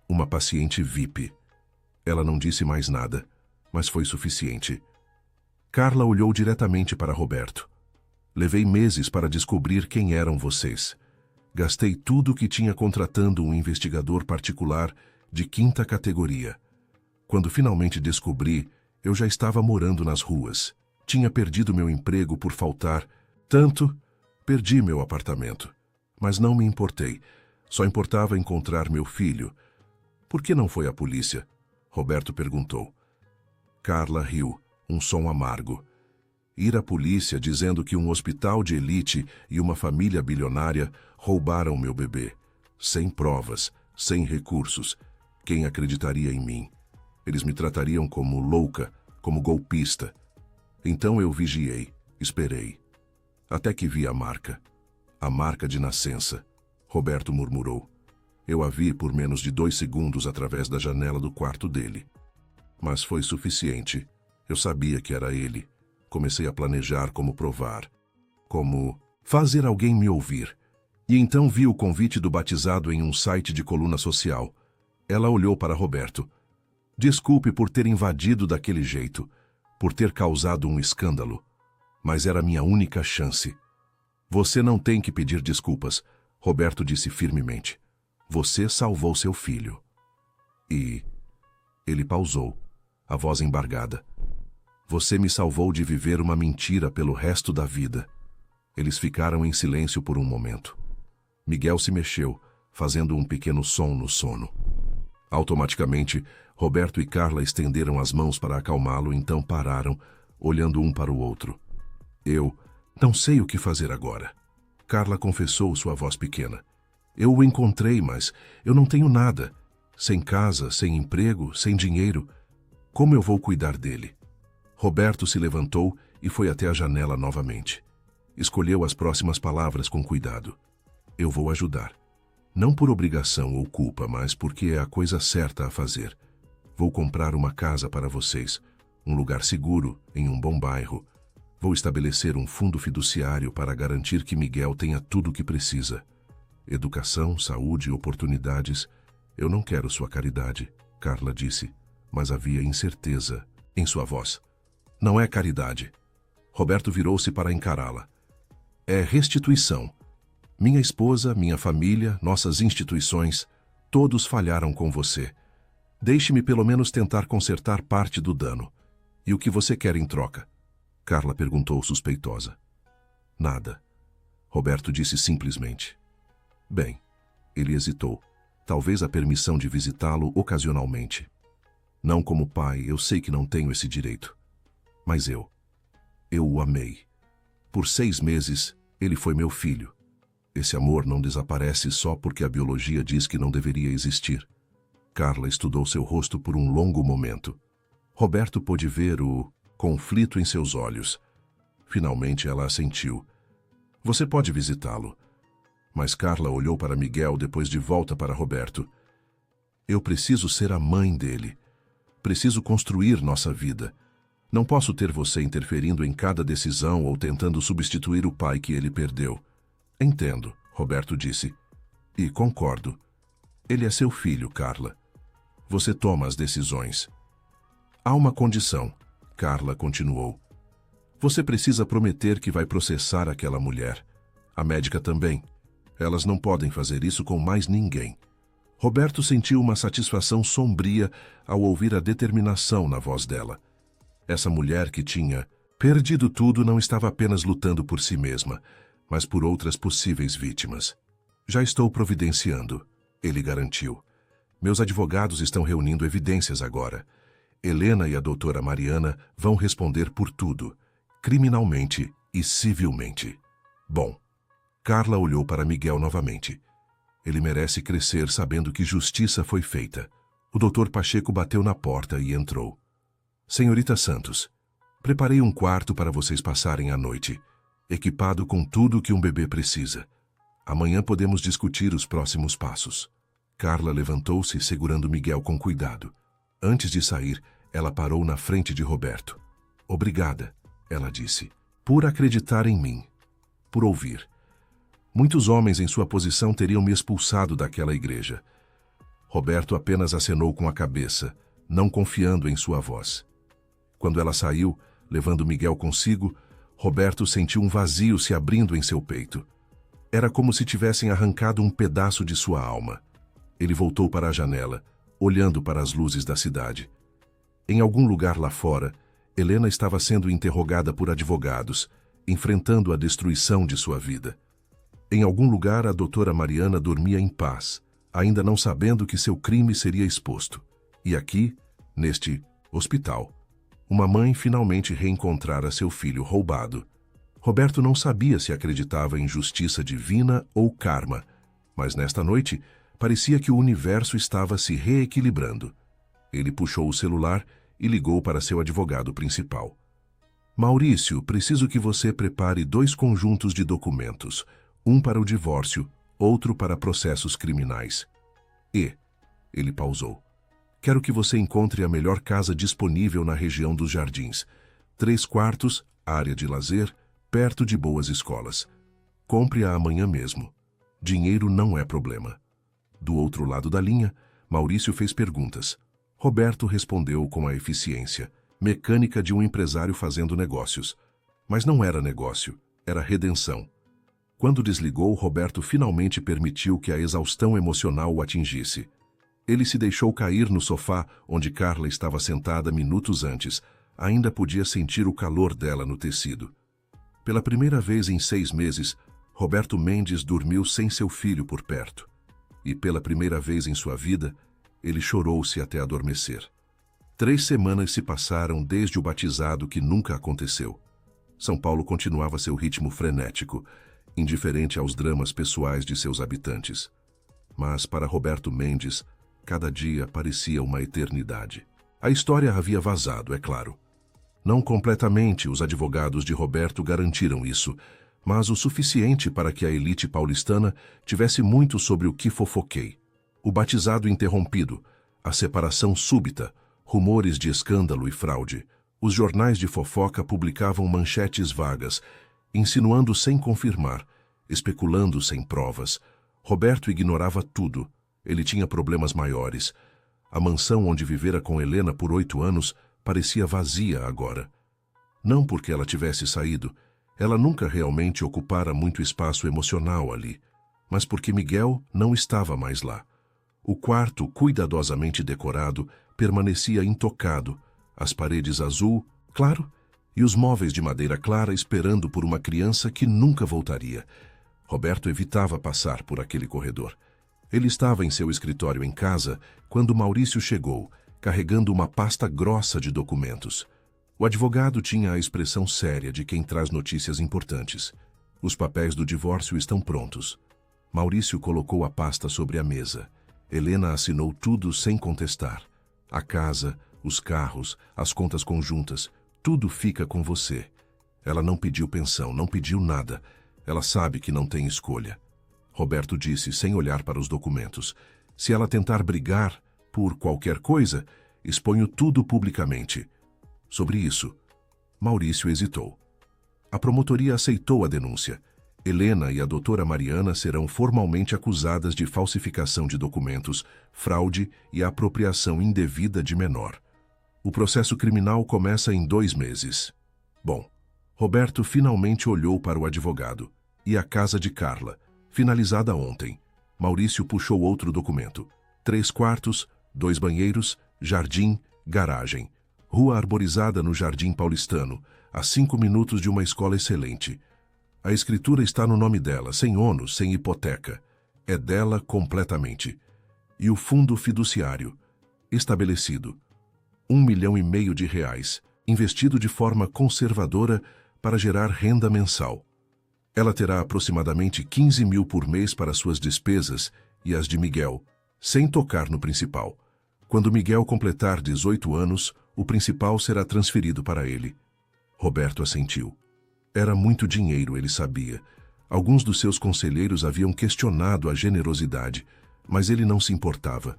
Uma paciente VIP. Ela não disse mais nada, mas foi suficiente. Carla olhou diretamente para Roberto. Levei meses para descobrir quem eram vocês. Gastei tudo o que tinha contratando um investigador particular de 5ª categoria. Quando finalmente descobri, eu já estava morando nas ruas. Tinha perdido meu emprego por faltar tanto. Perdi meu apartamento. Mas não me importei. Só importava encontrar meu filho. Por que não foi à polícia? Roberto perguntou. Carla riu, um som amargo. Ir à polícia dizendo que um hospital de elite e uma família bilionária roubaram meu bebê. Sem provas, sem recursos. Quem acreditaria em mim? Eles me tratariam como louca, como golpista. Então eu vigiei, esperei. Até que vi a marca. A marca de nascença. Roberto murmurou. Eu a vi por menos de 2 segundos através da janela do quarto dele. Mas foi suficiente. Eu sabia que era ele. Comecei a planejar como provar. Como fazer alguém me ouvir. E então vi o convite do batizado em um site de coluna social. Ela olhou para Roberto. Desculpe por ter invadido daquele jeito, por ter causado um escândalo. Mas era minha única chance. Você não tem que pedir desculpas, Roberto disse firmemente. Você salvou seu filho. E... Ele pausou, a voz embargada. Você me salvou de viver uma mentira pelo resto da vida. Eles ficaram em silêncio por um momento. Miguel se mexeu, fazendo um pequeno som no sono. Automaticamente, Roberto e Carla estenderam as mãos para acalmá-lo, então pararam, olhando um para o outro. Eu não sei o que fazer agora. Carla confessou sua voz pequena. Eu o encontrei, mas eu não tenho nada. Sem casa, sem emprego, sem dinheiro. Como eu vou cuidar dele? Roberto se levantou e foi até a janela novamente. Escolheu as próximas palavras com cuidado. Eu vou ajudar. Não por obrigação ou culpa, mas porque é a coisa certa a fazer. Vou comprar uma casa para vocês, um lugar seguro, em um bom bairro. Vou estabelecer um fundo fiduciário para garantir que Miguel tenha tudo o que precisa. Educação, saúde, oportunidades. Eu não quero sua caridade, Carla disse, mas havia incerteza em sua voz. Não é caridade. Roberto virou-se para encará-la. É restituição. Minha esposa, minha família, nossas instituições, todos falharam com você. Deixe-me pelo menos tentar consertar parte do dano. E o que você quer em troca? Carla perguntou suspeitosa. Nada. Roberto disse simplesmente. Bem, ele hesitou. Talvez a permissão de visitá-lo ocasionalmente. Não como pai, eu sei que não tenho esse direito. Mas eu o amei. Por 6 meses, ele foi meu filho. Esse amor não desaparece só porque a biologia diz que não deveria existir. Carla estudou seu rosto por um longo momento. Roberto pôde ver o conflito em seus olhos. Finalmente ela assentiu. Você pode visitá-lo. Mas Carla olhou para Miguel depois de volta para Roberto. Eu preciso ser a mãe dele. Preciso construir nossa vida. Não posso ter você interferindo em cada decisão ou tentando substituir o pai que ele perdeu. Entendo, Roberto disse. E concordo. Ele é seu filho, Carla. Você toma as decisões. Há uma condição, Carla continuou. Você precisa prometer que vai processar aquela mulher. A médica também. Elas não podem fazer isso com mais ninguém. Roberto sentiu uma satisfação sombria ao ouvir a determinação na voz dela. Essa mulher que tinha perdido tudo não estava apenas lutando por si mesma, mas por outras possíveis vítimas. Já estou providenciando, ele garantiu. Meus advogados estão reunindo evidências agora. Helena e a doutora Mariana vão responder por tudo, criminalmente e civilmente. Bom, Carla olhou para Miguel novamente. Ele merece crescer sabendo que justiça foi feita. O doutor Pacheco bateu na porta e entrou. Senhorita Santos, preparei um quarto para vocês passarem a noite, equipado com tudo que um bebê precisa. Amanhã podemos discutir os próximos passos. Carla levantou-se, segurando Miguel com cuidado. Antes de sair, ela parou na frente de Roberto. Obrigada, ela disse, por acreditar em mim, por ouvir. Muitos homens em sua posição teriam me expulsado daquela igreja. Roberto apenas acenou com a cabeça, não confiando em sua voz. Quando ela saiu, levando Miguel consigo, Roberto sentiu um vazio se abrindo em seu peito. Era como se tivessem arrancado um pedaço de sua alma. Ele voltou para a janela, olhando para as luzes da cidade. Em algum lugar lá fora, Helena estava sendo interrogada por advogados, enfrentando a destruição de sua vida. Em algum lugar, a doutora Mariana dormia em paz, ainda não sabendo que seu crime seria exposto. E aqui, neste hospital, uma mãe finalmente reencontrara seu filho roubado. Roberto não sabia se acreditava em justiça divina ou karma, mas nesta noite parecia que o universo estava se reequilibrando. Ele puxou o celular e ligou para seu advogado principal. Maurício, preciso que você prepare 2 conjuntos de documentos, um para o divórcio, outro para processos criminais. Ele pausou. Quero que você encontre a melhor casa disponível na região dos Jardins. 3 quartos, área de lazer, perto de boas escolas. Compre-a amanhã mesmo. Dinheiro não é problema. Do outro lado da linha, Maurício fez perguntas. Roberto respondeu com a eficiência, mecânica de um empresário fazendo negócios. Mas não era negócio, era redenção. Quando desligou, Roberto finalmente permitiu que a exaustão emocional o atingisse. Ele se deixou cair no sofá onde Carla estava sentada minutos antes. Ainda podia sentir o calor dela no tecido. Pela primeira vez em 6 meses, Roberto Mendes dormiu sem seu filho por perto. E pela primeira vez em sua vida, ele chorou-se até adormecer. 3 semanas se passaram desde o batizado que nunca aconteceu. São Paulo continuava seu ritmo frenético, indiferente aos dramas pessoais de seus habitantes. Mas para Roberto Mendes, cada dia parecia uma eternidade. A história havia vazado, é claro. Não completamente, os advogados de Roberto garantiram isso, mas o suficiente para que a elite paulistana tivesse muito sobre o que fofoquei. O batizado interrompido, a separação súbita, rumores de escândalo e fraude. Os jornais de fofoca publicavam manchetes vagas, insinuando sem confirmar, especulando sem provas. Roberto ignorava tudo. Ele tinha problemas maiores. A mansão onde vivera com Helena por 8 anos parecia vazia agora. Não porque ela tivesse saído, ela nunca realmente ocupara muito espaço emocional ali, mas porque Miguel não estava mais lá. O quarto, cuidadosamente decorado, permanecia intocado, as paredes azul, claro, e os móveis de madeira clara esperando por uma criança que nunca voltaria. Roberto evitava passar por aquele corredor. Ele estava em seu escritório em casa quando Maurício chegou, carregando uma pasta grossa de documentos. O advogado tinha a expressão séria de quem traz notícias importantes. Os papéis do divórcio estão prontos. Maurício colocou a pasta sobre a mesa. Helena assinou tudo sem contestar. A casa, os carros, as contas conjuntas, tudo fica com você. Ela não pediu pensão, não pediu nada. Ela sabe que não tem escolha. Roberto disse sem olhar para os documentos. Se ela tentar brigar por qualquer coisa, exponho tudo publicamente. Sobre isso, Maurício hesitou. A promotoria aceitou a denúncia. Helena e a doutora Mariana serão formalmente acusadas de falsificação de documentos, fraude e apropriação indevida de menor. O processo criminal começa em 2 meses. Bom, Roberto finalmente olhou para o advogado. E a casa de Carla, finalizada ontem. Maurício puxou outro documento. 3 quartos, 2 banheiros, jardim, garagem. Rua arborizada no Jardim Paulistano, a 5 minutos de uma escola excelente. A escritura está no nome dela, sem ônus, sem hipoteca. É dela completamente. E o fundo fiduciário, estabelecido. R$1,5 milhão, investido de forma conservadora para gerar renda mensal. Ela terá aproximadamente 15 mil por mês para suas despesas e as de Miguel, sem tocar no principal. Quando Miguel completar 18 anos, o principal será transferido para ele. Roberto assentiu. Era muito dinheiro, ele sabia. Alguns dos seus conselheiros haviam questionado a generosidade, mas ele não se importava.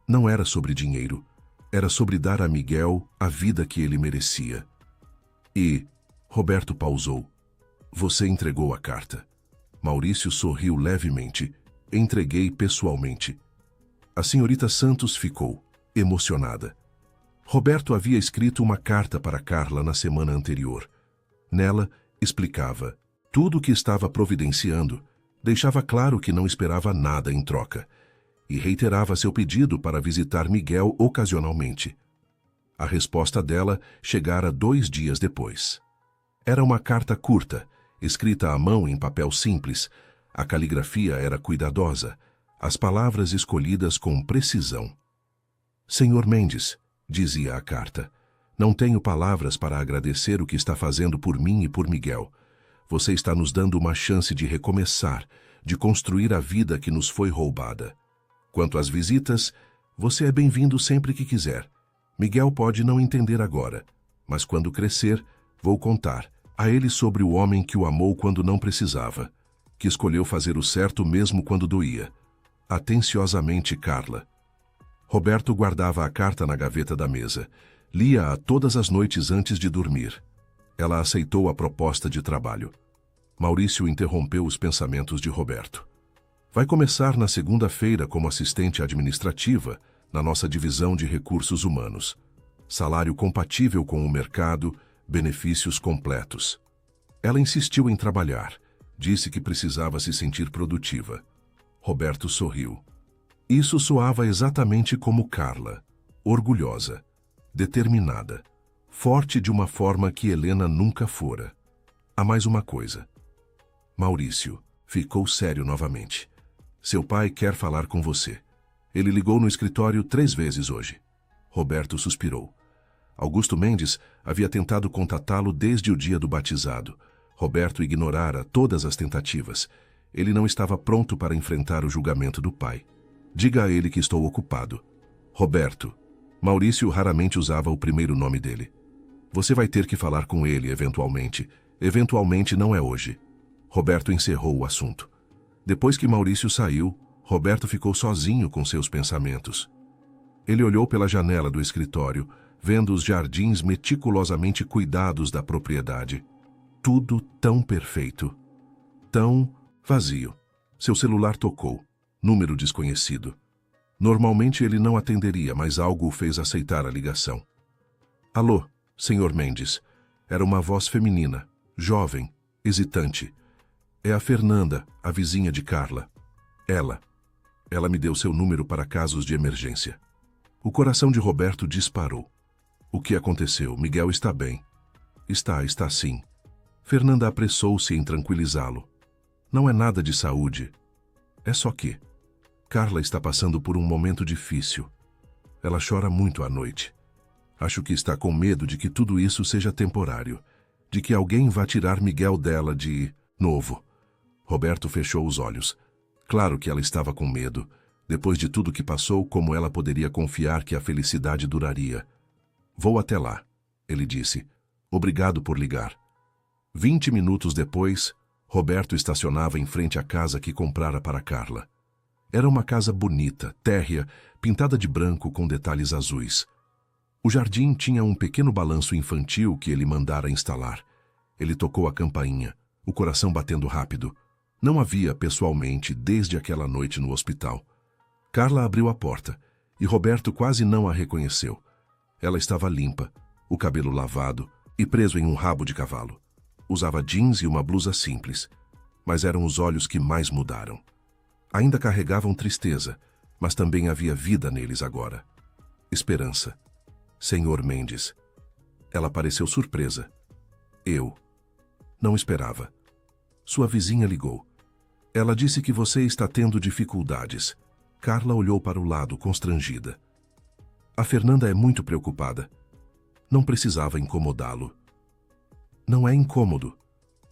Não era sobre dinheiro. Era sobre dar a Miguel a vida que ele merecia. E Roberto pausou. Você entregou a carta. Maurício sorriu levemente. Entreguei pessoalmente. A senhorita Santos ficou emocionada. Roberto havia escrito uma carta para Carla na semana anterior. Nela, explicava tudo o que estava providenciando, deixava claro que não esperava nada em troca, e reiterava seu pedido para visitar Miguel ocasionalmente. A resposta dela chegara 2 dias depois. Era uma carta curta, escrita à mão em papel simples. A caligrafia era cuidadosa, as palavras escolhidas com precisão. Senhor Mendes, dizia a carta, não tenho palavras para agradecer o que está fazendo por mim e por Miguel. Você está nos dando uma chance de recomeçar, de construir a vida que nos foi roubada. Quanto às visitas, você é bem-vindo sempre que quiser. Miguel pode não entender agora, mas quando crescer, vou contar a ele sobre o homem que o amou quando não precisava, que escolheu fazer o certo mesmo quando doía. Atenciosamente, Carla. Roberto guardava a carta na gaveta da mesa. Lia-a todas as noites antes de dormir. Ela aceitou a proposta de trabalho. Maurício interrompeu os pensamentos de Roberto. Vai começar na segunda-feira como assistente administrativa na nossa divisão de recursos humanos. Salário compatível com o mercado, benefícios completos. Ela insistiu em trabalhar. Disse que precisava se sentir produtiva. Roberto sorriu. Isso soava exatamente como Carla, orgulhosa, determinada, forte de uma forma que Helena nunca fora. Há mais uma coisa. Maurício ficou sério novamente. Seu pai quer falar com você. Ele ligou no escritório 3 vezes hoje. Roberto suspirou. Augusto Mendes havia tentado contatá-lo desde o dia do batizado. Roberto ignorara todas as tentativas. Ele não estava pronto para enfrentar o julgamento do pai. Diga a ele que estou ocupado. Roberto. Maurício raramente usava o primeiro nome dele. Você vai ter que falar com ele, eventualmente. Eventualmente não é hoje. Roberto encerrou o assunto. Depois que Maurício saiu, Roberto ficou sozinho com seus pensamentos. Ele olhou pela janela do escritório, vendo os jardins meticulosamente cuidados da propriedade. Tudo tão perfeito. Tão vazio. Seu celular tocou. Número desconhecido. Normalmente ele não atenderia, mas algo o fez aceitar a ligação. Alô, Sr. Mendes. Era uma voz feminina, jovem, hesitante. É a Fernanda, a vizinha de Carla. Ela me deu seu número para casos de emergência. O coração de Roberto disparou. O que aconteceu? Miguel está bem. Está sim. Fernanda apressou-se em tranquilizá-lo. Não é nada de saúde. É só que Carla está passando por um momento difícil. Ela chora muito à noite. Acho que está com medo de que tudo isso seja temporário, de que alguém vá tirar Miguel dela de novo. Roberto fechou os olhos. Claro que ela estava com medo. Depois de tudo que passou, como ela poderia confiar que a felicidade duraria? Vou até lá, ele disse. Obrigado por ligar. 20 minutos depois, Roberto estacionava em frente à casa que comprara para Carla. Era uma casa bonita, térrea, pintada de branco com detalhes azuis. O jardim tinha um pequeno balanço infantil que ele mandara instalar. Ele tocou a campainha, o coração batendo rápido. Não a via pessoalmente desde aquela noite no hospital. Carla abriu a porta e Roberto quase não a reconheceu. Ela estava limpa, o cabelo lavado e preso em um rabo de cavalo. Usava jeans e uma blusa simples, mas eram os olhos que mais mudaram. Ainda carregavam tristeza, mas também havia vida neles agora. Esperança. Sr. Mendes. Ela pareceu surpresa. Eu não esperava. Sua vizinha ligou. Ela disse que você está tendo dificuldades. Carla olhou para o lado, constrangida. A Fernanda é muito preocupada. Não precisava incomodá-lo. Não é incômodo,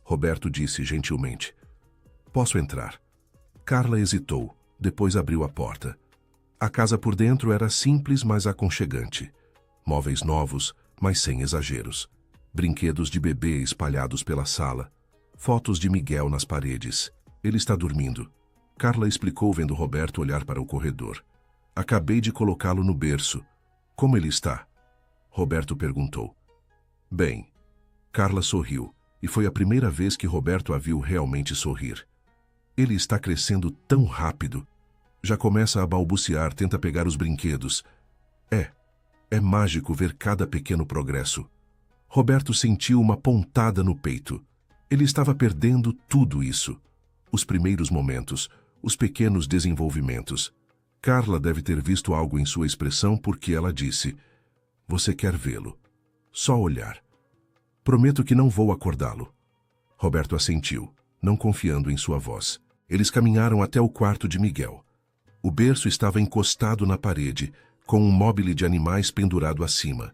Roberto disse gentilmente. Posso entrar. Carla hesitou, depois abriu a porta. A casa por dentro era simples, mas aconchegante. Móveis novos, mas sem exageros. Brinquedos de bebê espalhados pela sala. Fotos de Miguel nas paredes. Ele está dormindo. Carla explicou vendo Roberto olhar para o corredor. Acabei de colocá-lo no berço. Como ele está? Roberto perguntou. Bem. Carla sorriu, e foi a primeira vez que Roberto a viu realmente sorrir. Ele está crescendo tão rápido. Já começa a balbuciar, tenta pegar os brinquedos. É mágico ver cada pequeno progresso. Roberto sentiu uma pontada no peito. Ele estava perdendo tudo isso. Os primeiros momentos, os pequenos desenvolvimentos. Carla deve ter visto algo em sua expressão porque ela disse: Você quer vê-lo? Só olhar. Prometo que não vou acordá-lo. Roberto assentiu, não confiando em sua voz. Eles caminharam até o quarto de Miguel. O berço estava encostado na parede, com um móbile de animais pendurado acima.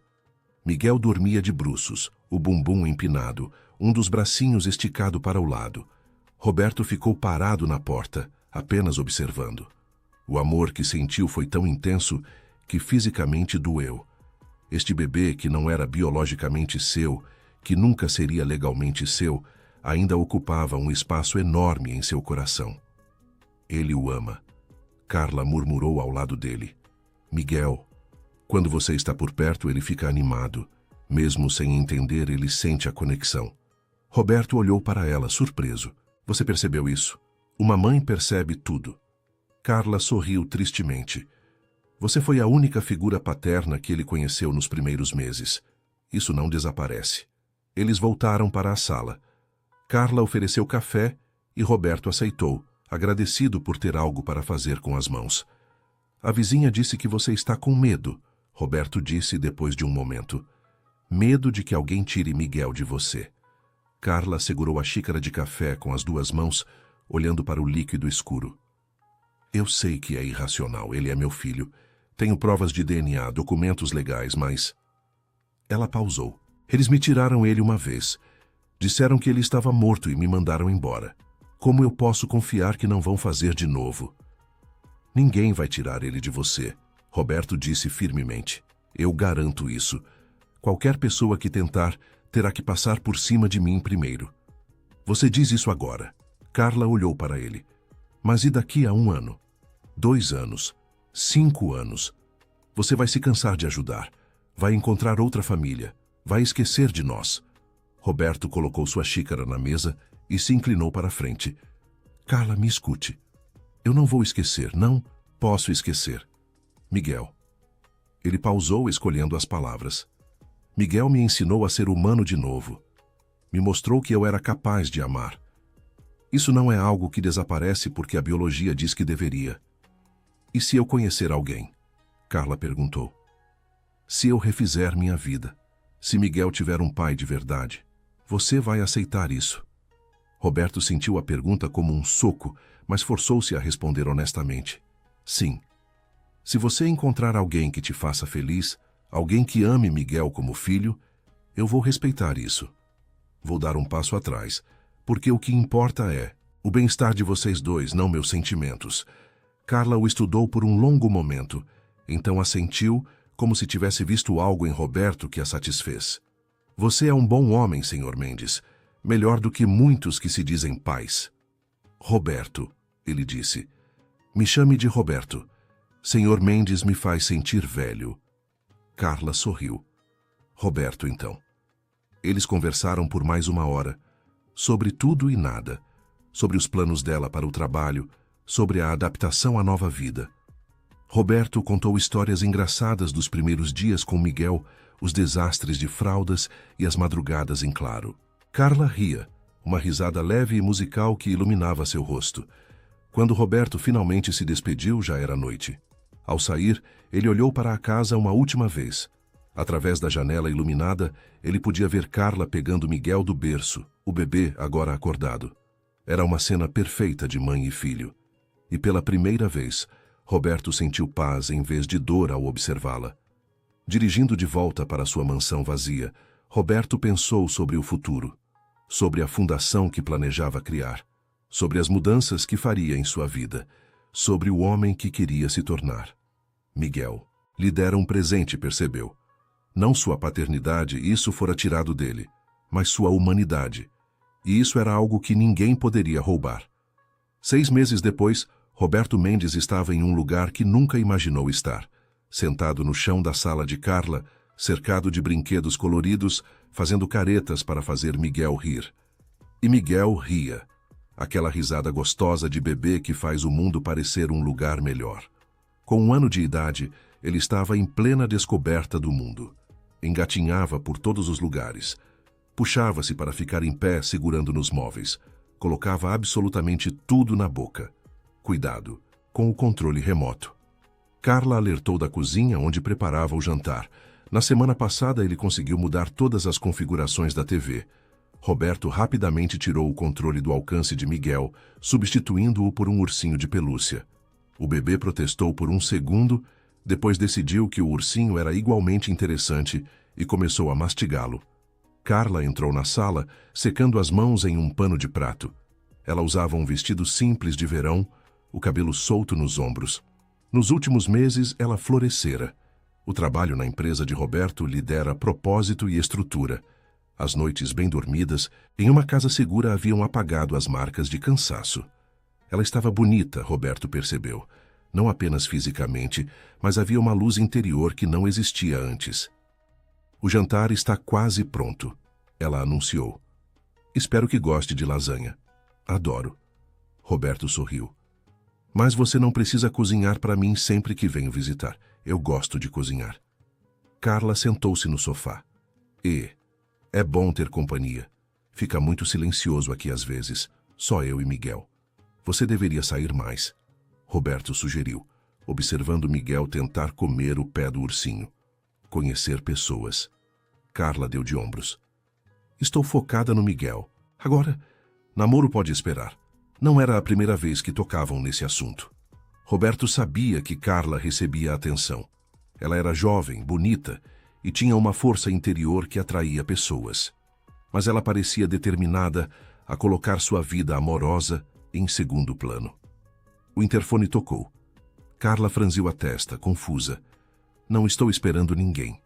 Miguel dormia de bruços, o bumbum empinado, um dos bracinhos esticado para o lado. Roberto ficou parado na porta, apenas observando. O amor que sentiu foi tão intenso que fisicamente doeu. Este bebê, que não era biologicamente seu, que nunca seria legalmente seu, ainda ocupava um espaço enorme em seu coração. Ele o ama. Carla murmurou ao lado dele. Miguel, quando você está por perto, ele fica animado. Mesmo sem entender, ele sente a conexão. Roberto olhou para ela, surpreso. Você percebeu isso? Uma mãe percebe tudo. Carla sorriu tristemente. Você foi a única figura paterna que ele conheceu nos primeiros meses. Isso não desaparece. Eles voltaram para a sala. Carla ofereceu café e Roberto aceitou, agradecido por ter algo para fazer com as mãos. A vizinha disse que você está com medo, Roberto disse depois de um momento. Medo de que alguém tire Miguel de você. Carla segurou a xícara de café com as duas mãos, olhando para o líquido escuro. Eu sei que é irracional, ele é meu filho. Tenho provas de DNA, documentos legais, mas... Ela pausou. Eles me tiraram ele uma vez. Disseram que ele estava morto e me mandaram embora. Como eu posso confiar que não vão fazer de novo? Ninguém vai tirar ele de você, Roberto disse firmemente. Eu garanto isso. Qualquer pessoa que tentar terá que passar por cima de mim primeiro. Você diz isso agora. Carla olhou para ele. Mas e daqui a 1 ano? 2 anos? 5 anos? Você vai se cansar de ajudar. Vai encontrar outra família. Vai esquecer de nós. Roberto colocou sua xícara na mesa e se inclinou para a frente. Carla, me escute. Eu não vou esquecer, não posso esquecer. Miguel. Ele pausou, escolhendo as palavras. Miguel me ensinou a ser humano de novo. Me mostrou que eu era capaz de amar. Isso não é algo que desaparece porque a biologia diz que deveria. E se eu conhecer alguém? Carla perguntou. Se eu refizer minha vida, se Miguel tiver um pai de verdade, você vai aceitar isso? Roberto sentiu a pergunta como um soco, mas forçou-se a responder honestamente. Sim. Se você encontrar alguém que te faça feliz, alguém que ame Miguel como filho, eu vou respeitar isso. Vou dar um passo atrás, porque o que importa é o bem-estar de vocês dois, não meus sentimentos. Carla o estudou por um longo momento, então assentiu, como se tivesse visto algo em Roberto que a satisfez. Você é um bom homem, Sr. Mendes, melhor do que muitos que se dizem pais. Roberto, ele disse. Me chame de Roberto. Sr. Mendes me faz sentir velho. Carla sorriu. Roberto, então. Eles conversaram por mais 1 hora, sobre tudo e nada, sobre os planos dela para o trabalho, sobre a adaptação à nova vida. Roberto contou histórias engraçadas dos primeiros dias com Miguel, os desastres de fraldas e as madrugadas em claro. Carla ria, uma risada leve e musical que iluminava seu rosto. Quando Roberto finalmente se despediu, já era noite. Ao sair, ele olhou para a casa uma última vez. Através da janela iluminada, ele podia ver Carla pegando Miguel do berço, o bebê agora acordado. Era uma cena perfeita de mãe e filho. E pela primeira vez, Roberto sentiu paz em vez de dor ao observá-la. Dirigindo de volta para sua mansão vazia, Roberto pensou sobre o futuro, sobre a fundação que planejava criar, sobre as mudanças que faria em sua vida, sobre o homem que queria se tornar. Miguel lhe dera um presente, percebeu. Não sua paternidade, isso fora tirado dele, mas sua humanidade. E isso era algo que ninguém poderia roubar. 6 meses depois, Roberto Mendes estava em um lugar que nunca imaginou estar, sentado no chão da sala de Carla, cercado de brinquedos coloridos, fazendo caretas para fazer Miguel rir. E Miguel ria, aquela risada gostosa de bebê que faz o mundo parecer um lugar melhor. Com 1 ano de idade, ele estava em plena descoberta do mundo. Engatinhava por todos os lugares. Puxava-se para ficar em pé segurando nos móveis. Colocava absolutamente tudo na boca. Cuidado, com o controle remoto. Carla alertou da cozinha onde preparava o jantar. Na semana passada ele conseguiu mudar todas as configurações da TV. Roberto rapidamente tirou o controle do alcance de Miguel, substituindo-o por um ursinho de pelúcia. O bebê protestou por 1 segundo, depois decidiu que o ursinho era igualmente interessante e começou a mastigá-lo. Carla entrou na sala, secando as mãos em um pano de prato. Ela usava um vestido simples de verão, o cabelo solto nos ombros. Nos últimos meses, ela florescera. O trabalho na empresa de Roberto lhe dera propósito e estrutura. As noites bem dormidas, em uma casa segura, haviam apagado as marcas de cansaço. Ela estava bonita, Roberto percebeu. Não apenas fisicamente, mas havia uma luz interior que não existia antes. O jantar está quase pronto, ela anunciou. Espero que goste de lasanha. Adoro. Roberto sorriu. Mas você não precisa cozinhar para mim sempre que venho visitar. Eu gosto de cozinhar. Carla sentou-se no sofá. É bom ter companhia. Fica muito silencioso aqui às vezes. Só eu e Miguel. Você deveria sair mais. Roberto sugeriu, observando Miguel tentar comer o pé do ursinho. Conhecer pessoas. Carla deu de ombros. Estou focada no Miguel. Agora, namoro pode esperar. Não era a primeira vez que tocavam nesse assunto. Roberto sabia que Carla recebia atenção. Ela era jovem, bonita e tinha uma força interior que atraía pessoas. Mas ela parecia determinada a colocar sua vida amorosa em segundo plano. O interfone tocou. Carla franziu a testa, confusa. Não estou esperando ninguém.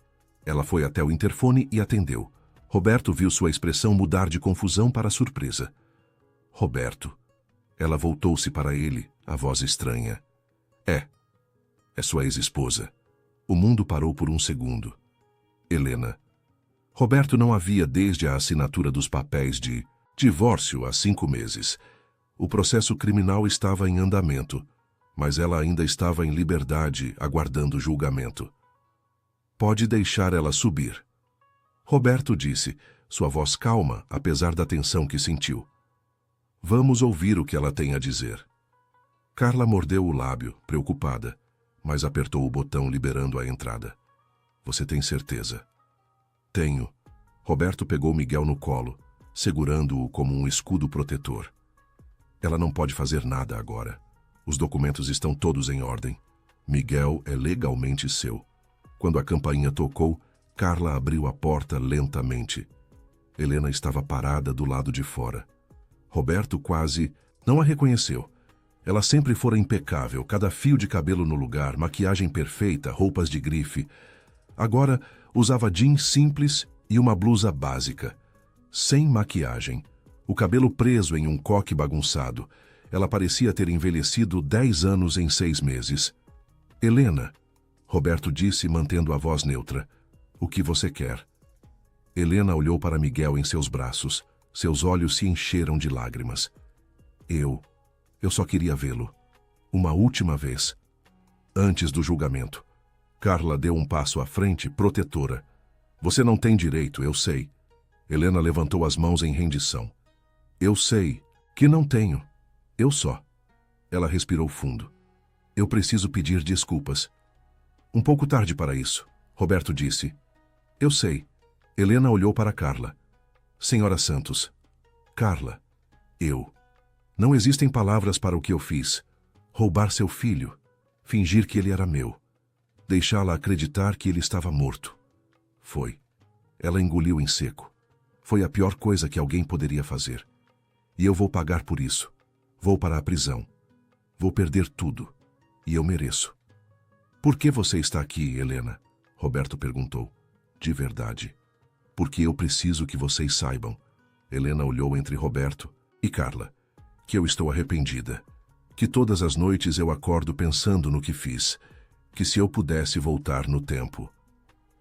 Ela foi até o interfone e atendeu. Roberto viu sua expressão mudar de confusão para surpresa. Roberto. Ela voltou-se para ele, a voz estranha. É sua ex-esposa. O mundo parou por um segundo. Helena. Roberto não havia desde a assinatura dos papéis de divórcio há 5 meses. O processo criminal estava em andamento, mas ela ainda estava em liberdade, aguardando julgamento. Pode deixar ela subir. Roberto disse, sua voz calma, apesar da tensão que sentiu. Vamos ouvir o que ela tem a dizer. Carla mordeu o lábio, preocupada, mas apertou o botão liberando a entrada. Você tem certeza? Tenho. Roberto pegou Miguel no colo, segurando-o como um escudo protetor. Ela não pode fazer nada agora. Os documentos estão todos em ordem. Miguel é legalmente seu. Quando a campainha tocou, Carla abriu a porta lentamente. Helena estava parada do lado de fora. Roberto quase não a reconheceu. Ela sempre fora impecável, cada fio de cabelo no lugar, maquiagem perfeita, roupas de grife. Agora usava jeans simples e uma blusa básica. Sem maquiagem. O cabelo preso em um coque bagunçado. Ela parecia ter envelhecido 10 anos em 6 meses. Helena, Roberto disse, mantendo a voz neutra. O que você quer? Helena olhou para Miguel em seus braços. Seus olhos se encheram de lágrimas. Eu só queria vê-lo. Uma última vez. Antes do julgamento. Carla deu um passo à frente, protetora. Você não tem direito, eu sei. Helena levantou as mãos em rendição. Eu sei que não tenho. Eu só. Ela respirou fundo. Eu preciso pedir desculpas. Um pouco tarde para isso, Roberto disse. Eu sei. Helena olhou para Carla. Senhora Santos. Carla. Não existem palavras para o que eu fiz. Roubar seu filho. Fingir que ele era meu. Deixá-la acreditar que ele estava morto. Foi. Ela engoliu em seco. Foi a pior coisa que alguém poderia fazer. E eu vou pagar por isso. Vou para a prisão. Vou perder tudo. E eu mereço. Por que você está aqui, Helena? Roberto perguntou. De verdade. Porque eu preciso que vocês saibam. Helena olhou entre Roberto e Carla. Que eu estou arrependida. Que todas as noites eu acordo pensando no que fiz. Que se eu pudesse voltar no tempo.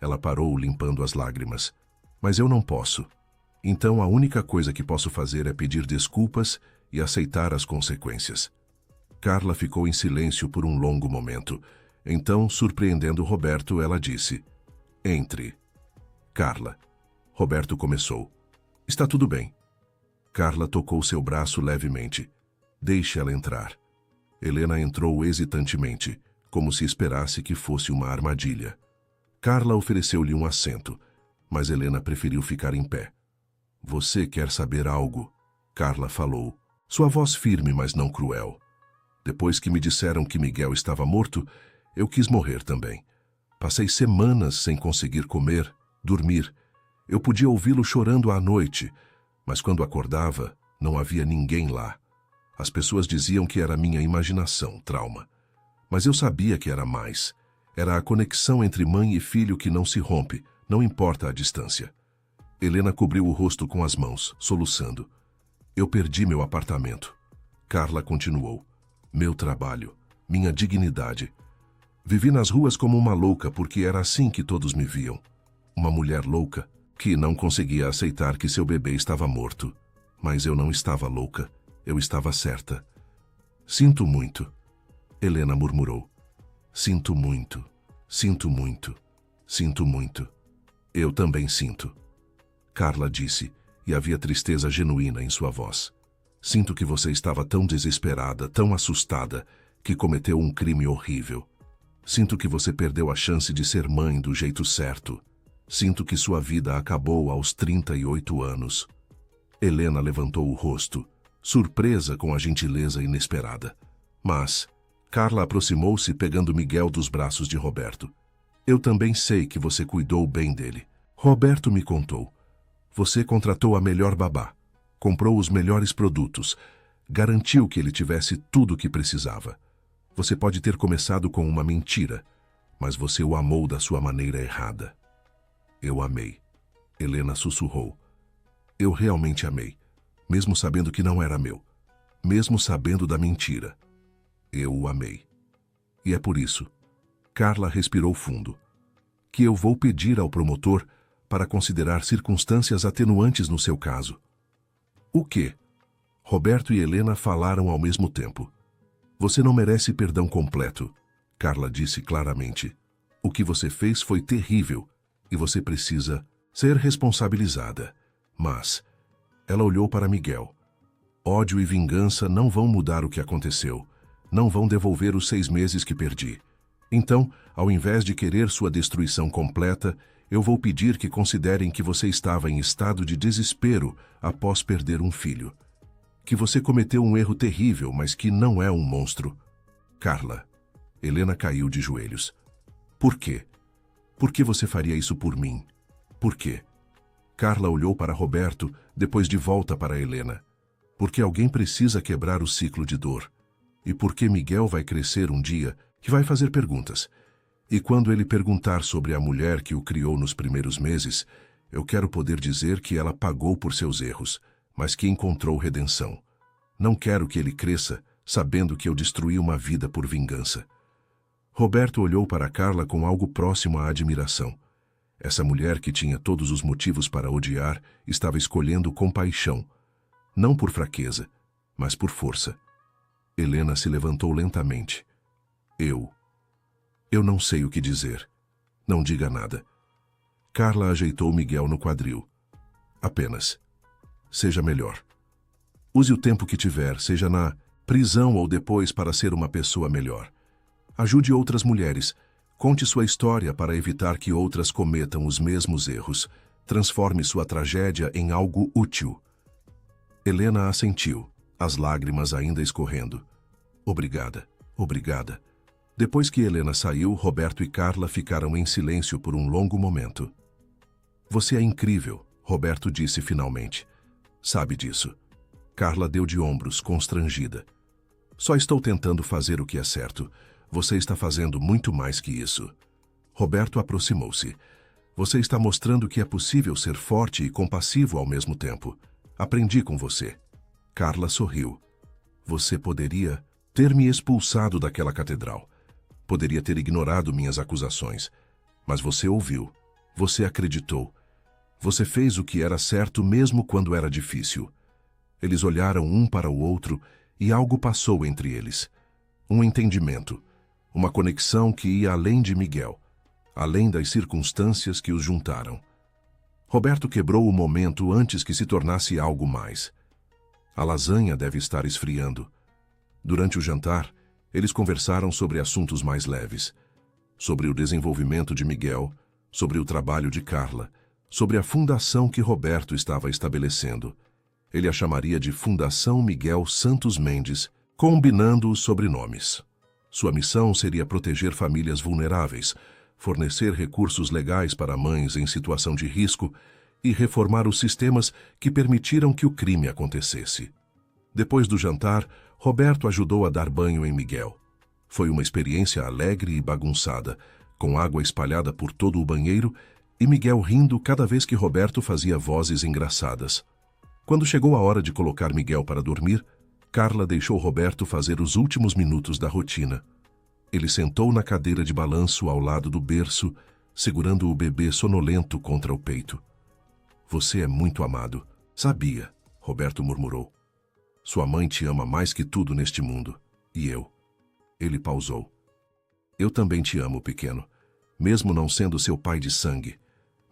Ela parou, limpando as lágrimas. Mas eu não posso. Então a única coisa que posso fazer é pedir desculpas e aceitar as consequências. Carla ficou em silêncio por um longo momento. Então, surpreendendo Roberto, ela disse: Entre. Carla. Roberto começou. Está tudo bem. Carla tocou seu braço levemente. Deixe ela entrar. Helena entrou hesitantemente, como se esperasse que fosse uma armadilha. Carla ofereceu-lhe um assento, mas Helena preferiu ficar em pé. Você quer saber algo? Carla falou, sua voz firme, mas não cruel. Depois que me disseram que Miguel estava morto, eu quis morrer também. Passei semanas sem conseguir comer, dormir. Eu podia ouvi-lo chorando à noite, mas quando acordava, não havia ninguém lá. As pessoas diziam que era minha imaginação, trauma. Mas eu sabia que era mais. Era a conexão entre mãe e filho que não se rompe, não importa a distância. Helena cobriu o rosto com as mãos, soluçando. Eu perdi meu apartamento. Carla continuou. Meu trabalho, minha dignidade. Vivi nas ruas como uma louca porque era assim que todos me viam. Uma mulher louca que não conseguia aceitar que seu bebê estava morto. Mas eu não estava louca, eu estava certa. Sinto muito, Helena murmurou. Sinto muito, sinto muito, sinto muito. Eu também sinto. Carla disse, e havia tristeza genuína em sua voz. Sinto que você estava tão desesperada, tão assustada, que cometeu um crime horrível. Sinto que você perdeu a chance de ser mãe do jeito certo. Sinto que sua vida acabou aos 38 anos. Helena levantou o rosto, surpresa com a gentileza inesperada. Mas Carla aproximou-se pegando Miguel dos braços de Roberto. Eu também sei que você cuidou bem dele. Roberto me contou. Você contratou a melhor babá, comprou os melhores produtos, garantiu que ele tivesse tudo o que precisava. Você pode ter começado com uma mentira, mas você o amou da sua maneira errada. Eu amei. Helena sussurrou. Eu realmente amei. mesmo sabendo que não era meu, mesmo sabendo da mentira. Eu o amei. E é por isso, Carla respirou fundo, que eu vou pedir ao promotor para considerar circunstâncias atenuantes no seu caso. O quê? Roberto e Helena falaram ao mesmo tempo. Você não merece perdão completo, Carla disse claramente. O que você fez foi terrível e você precisa ser responsabilizada. Mas ela olhou para Miguel. Ódio e vingança não vão mudar o que aconteceu. Não vão devolver os 6 meses que perdi. Então, ao invés de querer sua destruição completa, eu vou pedir que considerem que você estava em estado de desespero após perder um filho. Que você cometeu um erro terrível, mas que não é um monstro. Carla. Helena caiu de joelhos. Por quê? Por que você faria isso por mim? Por quê? Carla olhou para Roberto, depois de volta para Helena. Porque alguém precisa quebrar o ciclo de dor. E porque Miguel vai crescer um dia que vai fazer perguntas. E quando ele perguntar sobre a mulher que o criou nos primeiros meses, eu quero poder dizer que ela pagou por seus erros, mas que encontrou redenção. Não quero que ele cresça sabendo que eu destruí uma vida por vingança. Roberto olhou para Carla com algo próximo à admiração. Essa mulher que tinha todos os motivos para odiar estava escolhendo compaixão, não por fraqueza, mas por força. Helena se levantou lentamente. Eu não sei o que dizer. Não diga nada. Carla ajeitou Miguel no quadril. Apenas. Seja melhor. Use o tempo que tiver, seja na prisão ou depois, para ser uma pessoa melhor. Ajude outras mulheres. Conte sua história para evitar que outras cometam os mesmos erros. Transforme sua tragédia em algo útil. Helena assentiu, as lágrimas ainda escorrendo. Obrigada, obrigada. Depois que Helena saiu, Roberto e Carla ficaram em silêncio por um longo momento. Você é incrível, Roberto disse finalmente. Sabe disso. Carla deu de ombros, constrangida. Só estou tentando fazer o que é certo. Você está fazendo muito mais que isso. Roberto aproximou-se. Você está mostrando que é possível ser forte e compassivo ao mesmo tempo. Aprendi com você. Carla sorriu. Você poderia ter me expulsado daquela catedral. Poderia ter ignorado minhas acusações. Mas você ouviu. Você acreditou. Você fez o que era certo mesmo quando era difícil. Eles olharam um para o outro e algo passou entre eles. Um entendimento. Uma conexão que ia além de Miguel. Além das circunstâncias que os juntaram. Roberto quebrou o momento antes que se tornasse algo mais. A lasanha deve estar esfriando. Durante o jantar, eles conversaram sobre assuntos mais leves. Sobre o desenvolvimento de Miguel, sobre o trabalho de Carla, sobre a fundação que Roberto estava estabelecendo. Ele a chamaria de Fundação Miguel Santos Mendes, combinando os sobrenomes. Sua missão seria proteger famílias vulneráveis, fornecer recursos legais para mães em situação de risco e reformar os sistemas que permitiram que o crime acontecesse. Depois do jantar, Roberto ajudou a dar banho em Miguel. Foi uma experiência alegre e bagunçada, com água espalhada por todo o banheiro e Miguel rindo cada vez que Roberto fazia vozes engraçadas. Quando chegou a hora de colocar Miguel para dormir, Carla deixou Roberto fazer os últimos minutos da rotina. Ele sentou na cadeira de balanço ao lado do berço, segurando o bebê sonolento contra o peito. Você é muito amado. Sabia, Roberto murmurou. Sua mãe te ama mais que tudo neste mundo. E eu. Ele pausou. Eu também te amo, pequeno. Mesmo não sendo seu pai de sangue.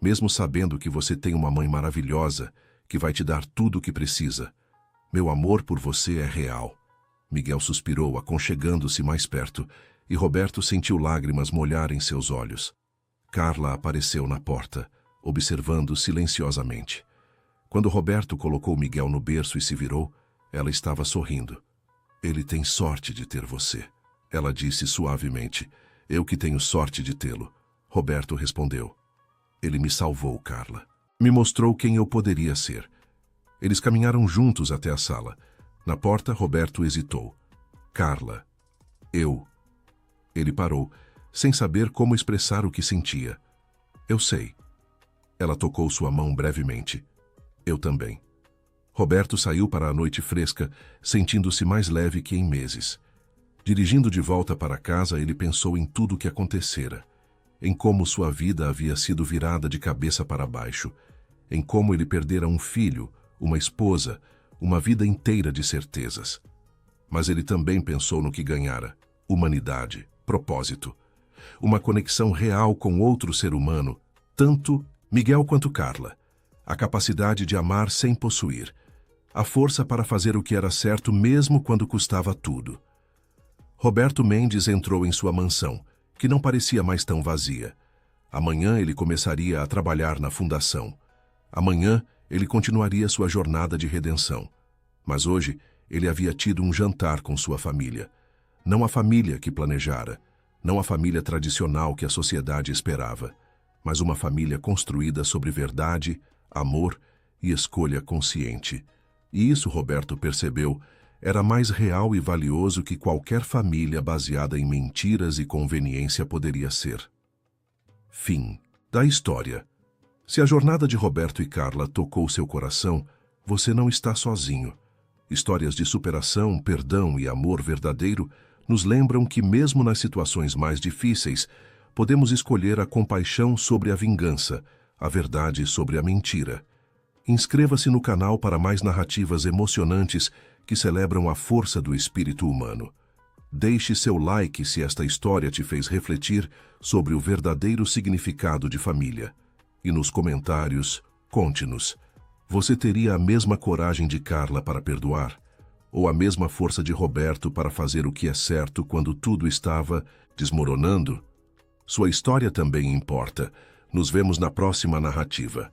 Mesmo sabendo que você tem uma mãe maravilhosa, que vai te dar tudo o que precisa. Meu amor por você é real. Miguel suspirou, aconchegando-se mais perto, e Roberto sentiu lágrimas molharem seus olhos. Carla apareceu na porta, observando silenciosamente. Quando Roberto colocou Miguel no berço e se virou, ela estava sorrindo. Ele tem sorte de ter você. Ela disse suavemente. Eu que tenho sorte de tê-lo. Roberto respondeu. Ele me salvou, Carla. Me mostrou quem eu poderia ser. Eles caminharam juntos até a sala. Na porta, Roberto hesitou. Carla. Eu. Ele parou, sem saber como expressar o que sentia. Eu sei. Ela tocou sua mão brevemente. Eu também. Roberto saiu para a noite fresca, sentindo-se mais leve que em meses. Dirigindo de volta para casa, ele pensou em tudo o que acontecera, em como sua vida havia sido virada de cabeça para baixo, em como ele perdera um filho, uma esposa, uma vida inteira de certezas. Mas ele também pensou no que ganhara: humanidade, propósito, uma conexão real com outro ser humano, tanto Miguel quanto Carla, a capacidade de amar sem possuir, a força para fazer o que era certo mesmo quando custava tudo. Roberto Mendes entrou em sua mansão, que não parecia mais tão vazia. Amanhã ele começaria a trabalhar na fundação. Amanhã ele continuaria sua jornada de redenção. Mas hoje ele havia tido um jantar com sua família. Não a família que planejara, não a família tradicional que a sociedade esperava, mas uma família construída sobre verdade, amor e escolha consciente. E isso, Roberto percebeu, era mais real e valioso que qualquer família baseada em mentiras e conveniência poderia ser. Fim da história. Se a jornada de Roberto e Carla tocou seu coração, você não está sozinho. Histórias de superação, perdão e amor verdadeiro nos lembram que, mesmo nas situações mais difíceis, podemos escolher a compaixão sobre a vingança, a verdade sobre a mentira. Inscreva-se no canal para mais narrativas emocionantes que celebram a força do espírito humano. Deixe seu like se esta história te fez refletir sobre o verdadeiro significado de família. E nos comentários, conte-nos: você teria a mesma coragem de Carla para perdoar? Ou a mesma força de Roberto para fazer o que é certo quando tudo estava desmoronando? Sua história também importa. Nos vemos na próxima narrativa.